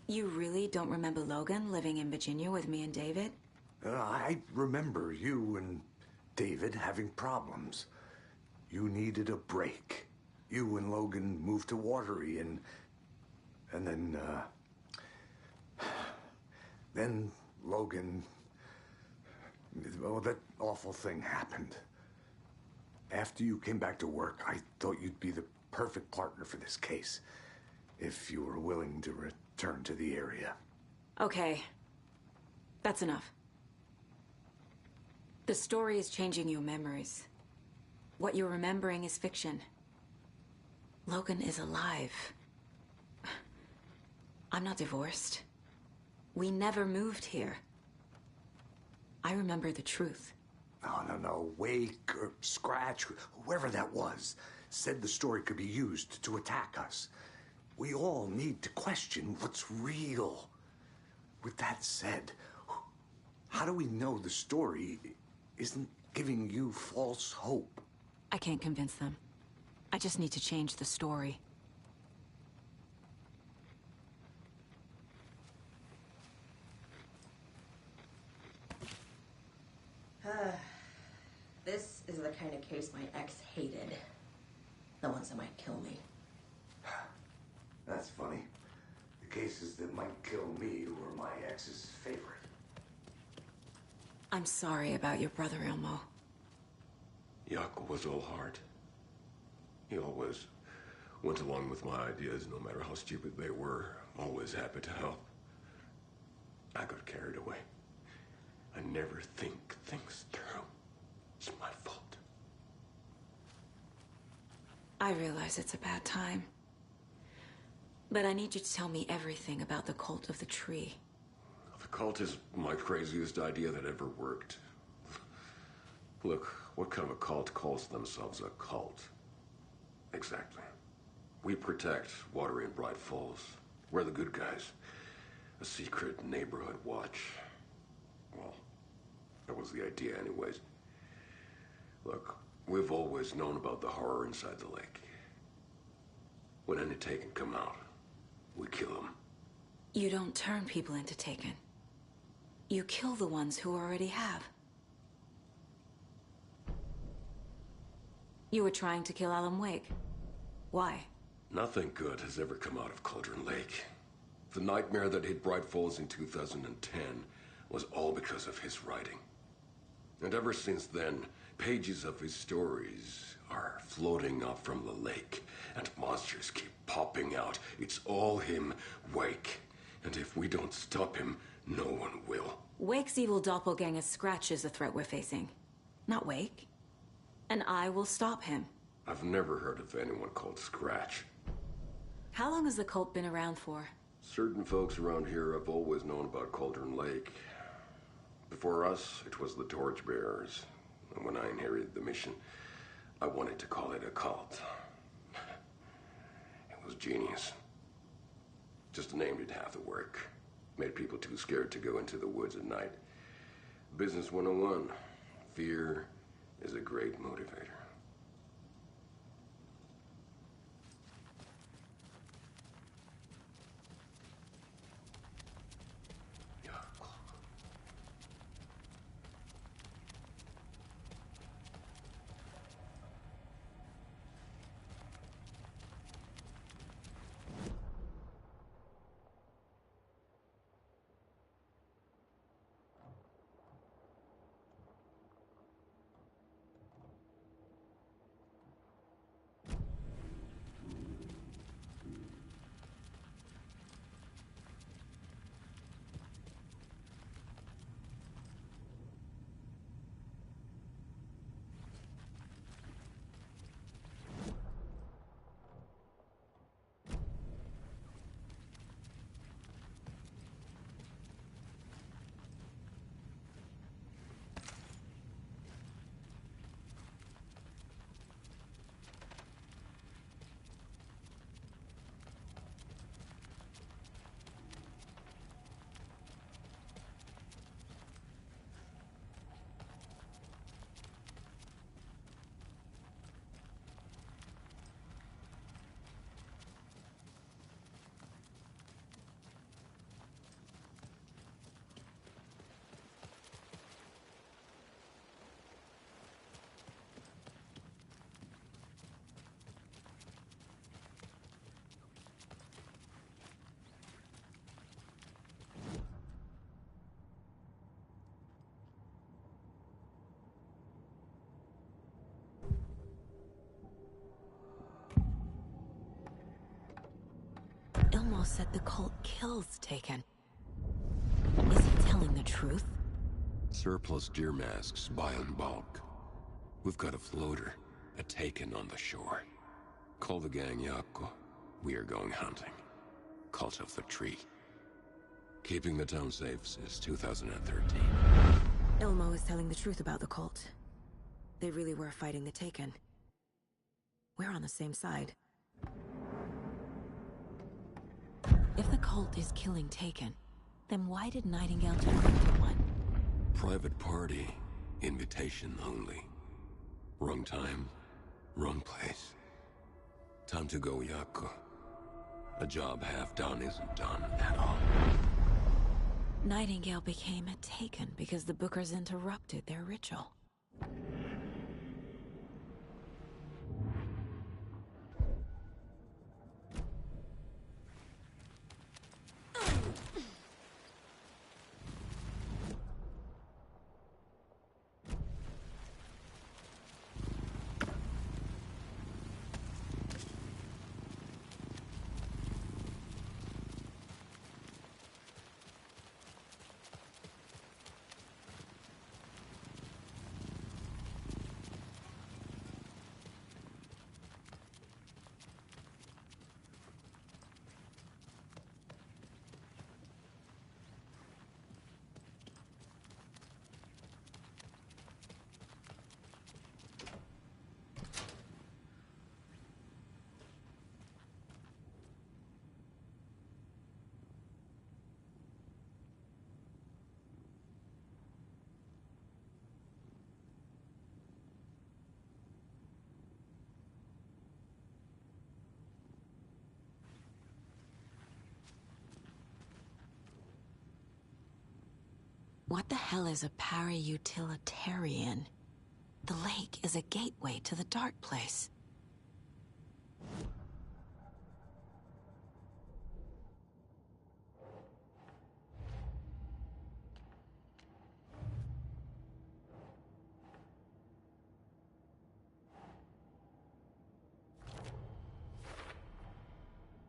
Speaker 9: You really don't remember Logan living in Virginia with me and David?
Speaker 8: I remember you and David having problems. You needed a break. You and Logan moved to Watery and then Logan, well, that awful thing happened. After you came back to work, I thought you'd be the perfect partner for this case, if you were willing to return to the area.
Speaker 9: Okay. That's enough. The story is changing your memories. What you're remembering is fiction. Logan is alive. I'm not divorced. We never moved here. I remember the truth.
Speaker 8: No. Wake or Scratch, whoever that was, said the story could be used to attack us. We all need to question what's real. With that said, how do we know the story isn't giving you false hope?
Speaker 9: I can't convince them. I just need to change the story.
Speaker 7: This is the kind of case my ex hated. The ones that might kill me.
Speaker 8: That's funny. The cases that might kill me were my ex's favorite.
Speaker 9: I'm sorry about your brother, Elmo.
Speaker 11: Yaakov was all heart. He always went along with my ideas, no matter how stupid they were. Always happy to help. I got carried away. I never think things through. It's my fault.
Speaker 9: I realize it's a bad time. But I need you to tell me everything about the cult of the tree.
Speaker 11: The cult is my craziest idea that ever worked. Look, what kind of a cult calls themselves a cult? Exactly. We protect Watery and Bright Falls. We're the good guys. A secret neighborhood watch. Well, that was the idea anyways. Look, we've always known about the horror inside the lake. When any Taken come out, we kill them.
Speaker 9: You don't turn people into Taken. You kill the ones who already have. You were trying to kill Alan Wake. Why?
Speaker 11: Nothing good has ever come out of Cauldron Lake. The nightmare that hit Bright Falls in 2010 was all because of his writing. And ever since then, pages of his stories are floating up from the lake, and monsters keep popping out. It's all him, Wake. And if we don't stop him, no one will.
Speaker 9: Wake's evil doppelganger Scratch is the threat we're facing, not Wake. And I will stop him.
Speaker 11: I've never heard of anyone called Scratch.
Speaker 9: How long has the cult been around for?
Speaker 11: Certain folks around here have always known about Cauldron Lake. Before us, it was the Torchbearers. And when I inherited the mission, I wanted to call it a cult. It was genius. Just named it half the work. Made people too scared to go into the woods at night. Business 101. Fear is a great motivator.
Speaker 1: Ilmo said the cult kills Taken. Is he telling the truth?
Speaker 11: Surplus deer masks buy in bulk. We've got a floater, a Taken on the shore. Call the gang Yako. We are going hunting. Cult of the Tree. Keeping the town safe since 2013.
Speaker 9: Ilmo is telling the truth about the cult. They really were fighting the Taken. We're on the same side.
Speaker 1: If the cult is killing Taken, then why did Nightingale turn into one?
Speaker 11: Private party. Invitation only. Wrong time, wrong place. Time to go, Yako. A job half done isn't done at all.
Speaker 1: Nightingale became a Taken because the Bookers interrupted their ritual. What the hell is a para-utilitarian? The lake is a gateway to the dark place.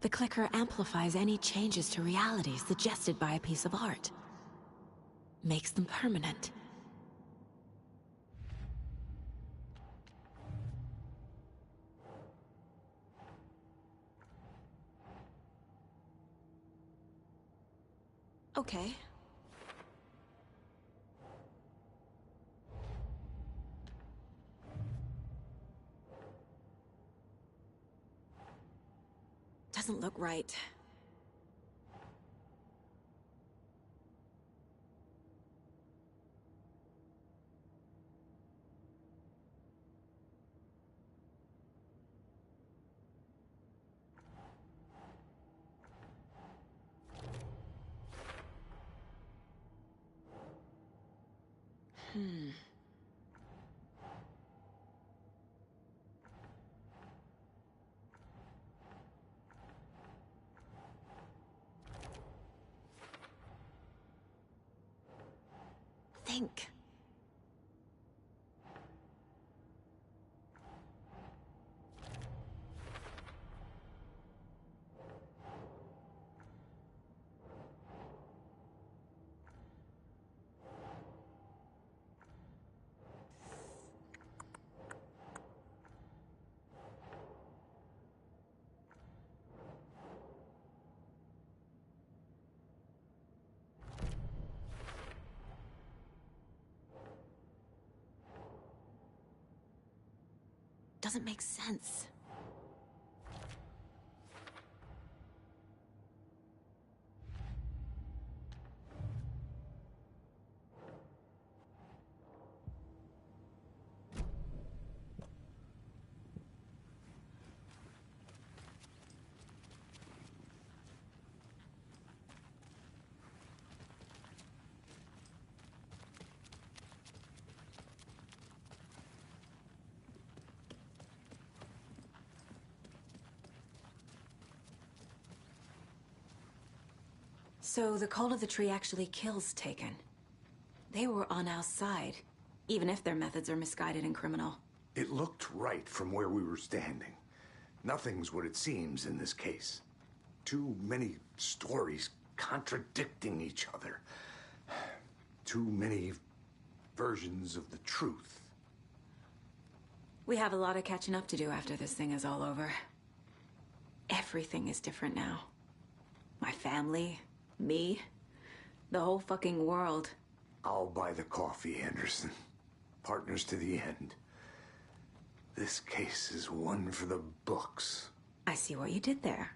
Speaker 9: The clicker amplifies any changes to reality suggested by a piece of art. Makes them permanent. Okay. Doesn't look right. Think. Doesn't make sense. So the Cult of the Tree actually kills Taken. They were on our side, even if their methods are misguided and criminal.
Speaker 8: It looked right from where we were standing. Nothing's what it seems in this case. Too many stories contradicting each other. Too many versions of the truth.
Speaker 9: We have a lot of catching up to do after this thing is all over. Everything is different now. My family, me, the whole fucking world.
Speaker 8: I'll buy the coffee, Anderson. Partners to the end. This case is one for the books.
Speaker 9: I see what you did there.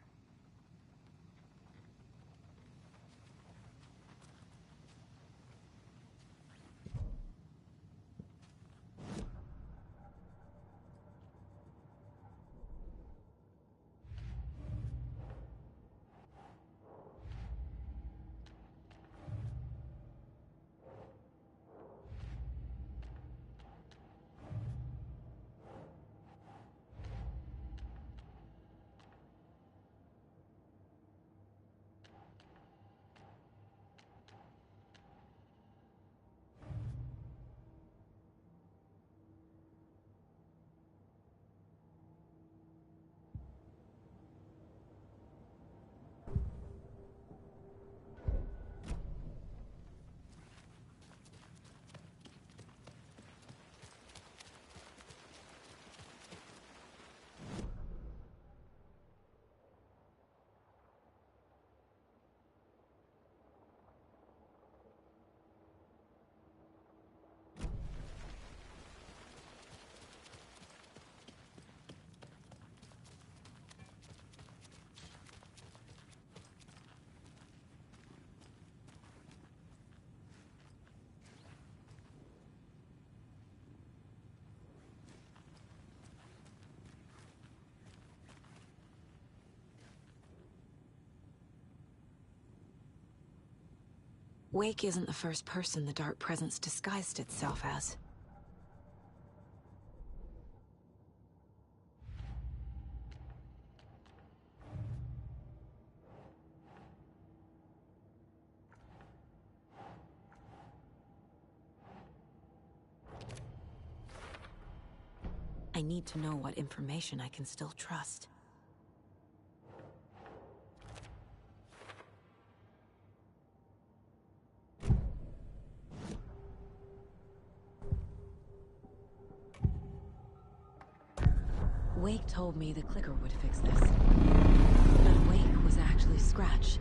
Speaker 9: Wake isn't the first person the Dark Presence disguised itself as. I need to know what information I can still trust.
Speaker 1: Wake told me the clicker would fix this. But Wake was actually Scratch.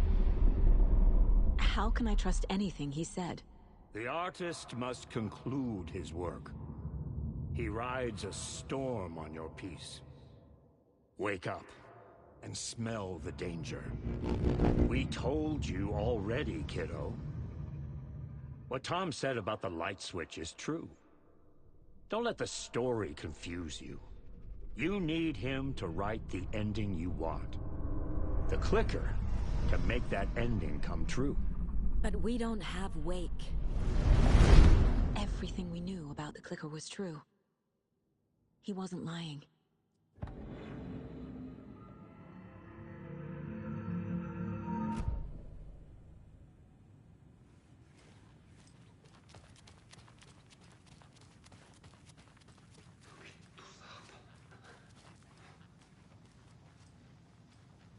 Speaker 1: How can I trust anything he said?
Speaker 2: The artist must conclude his work. He rides a storm on your piece. Wake up and smell the danger. We told you already, kiddo. What Tom said about the light switch is true. Don't let the story confuse you. You need him to write the ending you want. The clicker can make that ending come true.
Speaker 1: But we don't have Wake. Everything we knew about the clicker was true. He wasn't lying.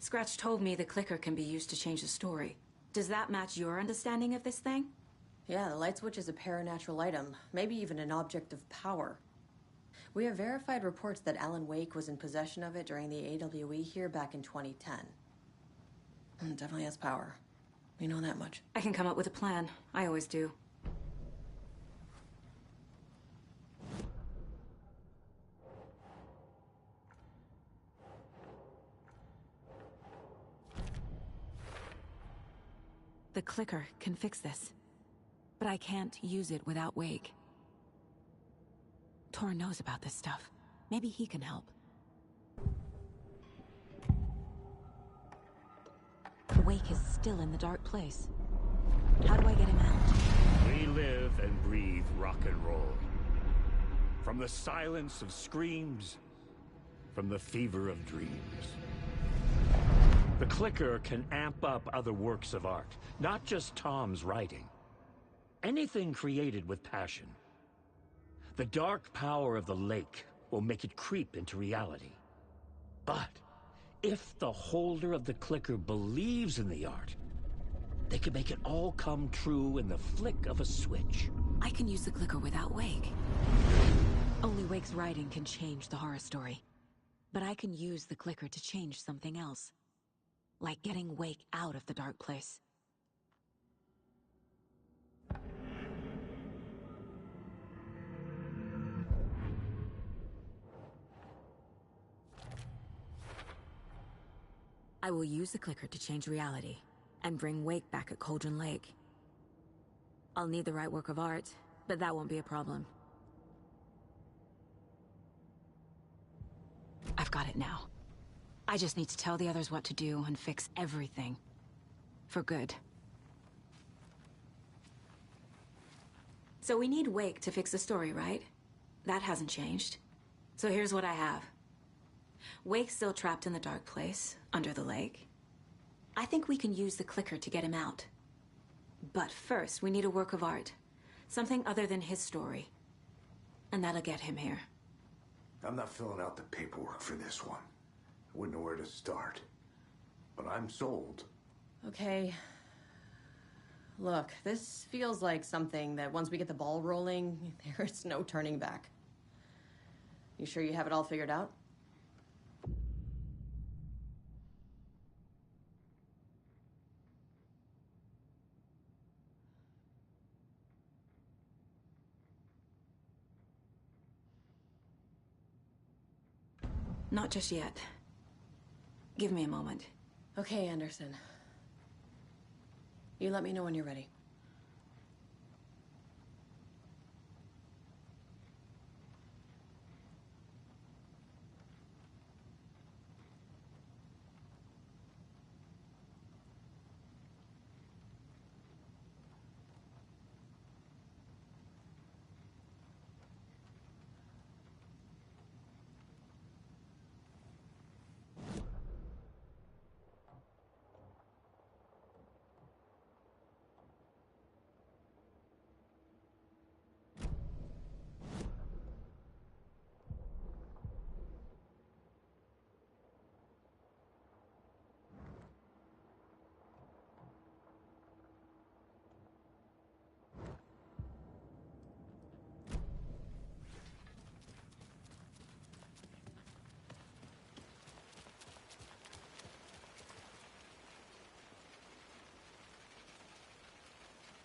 Speaker 9: Scratch told me the clicker can be used to change the story. Does that match your understanding of this thing?
Speaker 7: Yeah, the light switch is a paranatural item, maybe even an object of power. We have verified reports that Alan Wake was in possession of it during the AWE here back in 2010. It definitely has power. We know that much.
Speaker 9: I can come up with a plan. I always do.
Speaker 1: The clicker can fix this. But I can't use it without Wake. Tor knows about this stuff. Maybe he can help. Wake is still in the dark place. How do I get him out?
Speaker 2: We live and breathe rock and roll. From the silence of screams, from the fever of dreams. The clicker can amp up other works of art, not just Tom's writing. Anything created with passion. The dark power of the lake will make it creep into reality. But if the holder of the clicker believes in the art, they can make it all come true in the flick of a switch.
Speaker 1: I can use the clicker without Wake. Only Wake's writing can change the horror story. But I can use the clicker to change something else. Like getting Wake out of the dark place. I will use the clicker to change reality, and bring Wake back at Cauldron Lake. I'll need the right work of art, but that won't be a problem. I've got it now. I just need to tell the others what to do and fix everything. For good.
Speaker 9: So we need Wake to fix the story, right? That hasn't changed. So here's what I have. Wake's still trapped in the dark place, under the lake. I think we can use the clicker to get him out. But first, we need a work of art. Something other than his story. And that'll get him here.
Speaker 8: I'm not filling out the paperwork for this one. I wouldn't know where to start. But I'm sold.
Speaker 7: Okay. Look, this feels like something that once we get the ball rolling, there's no turning back. You sure you have it all figured out?
Speaker 9: Not just yet. Give me a moment.
Speaker 7: Okay, Anderson. You let me know when you're ready.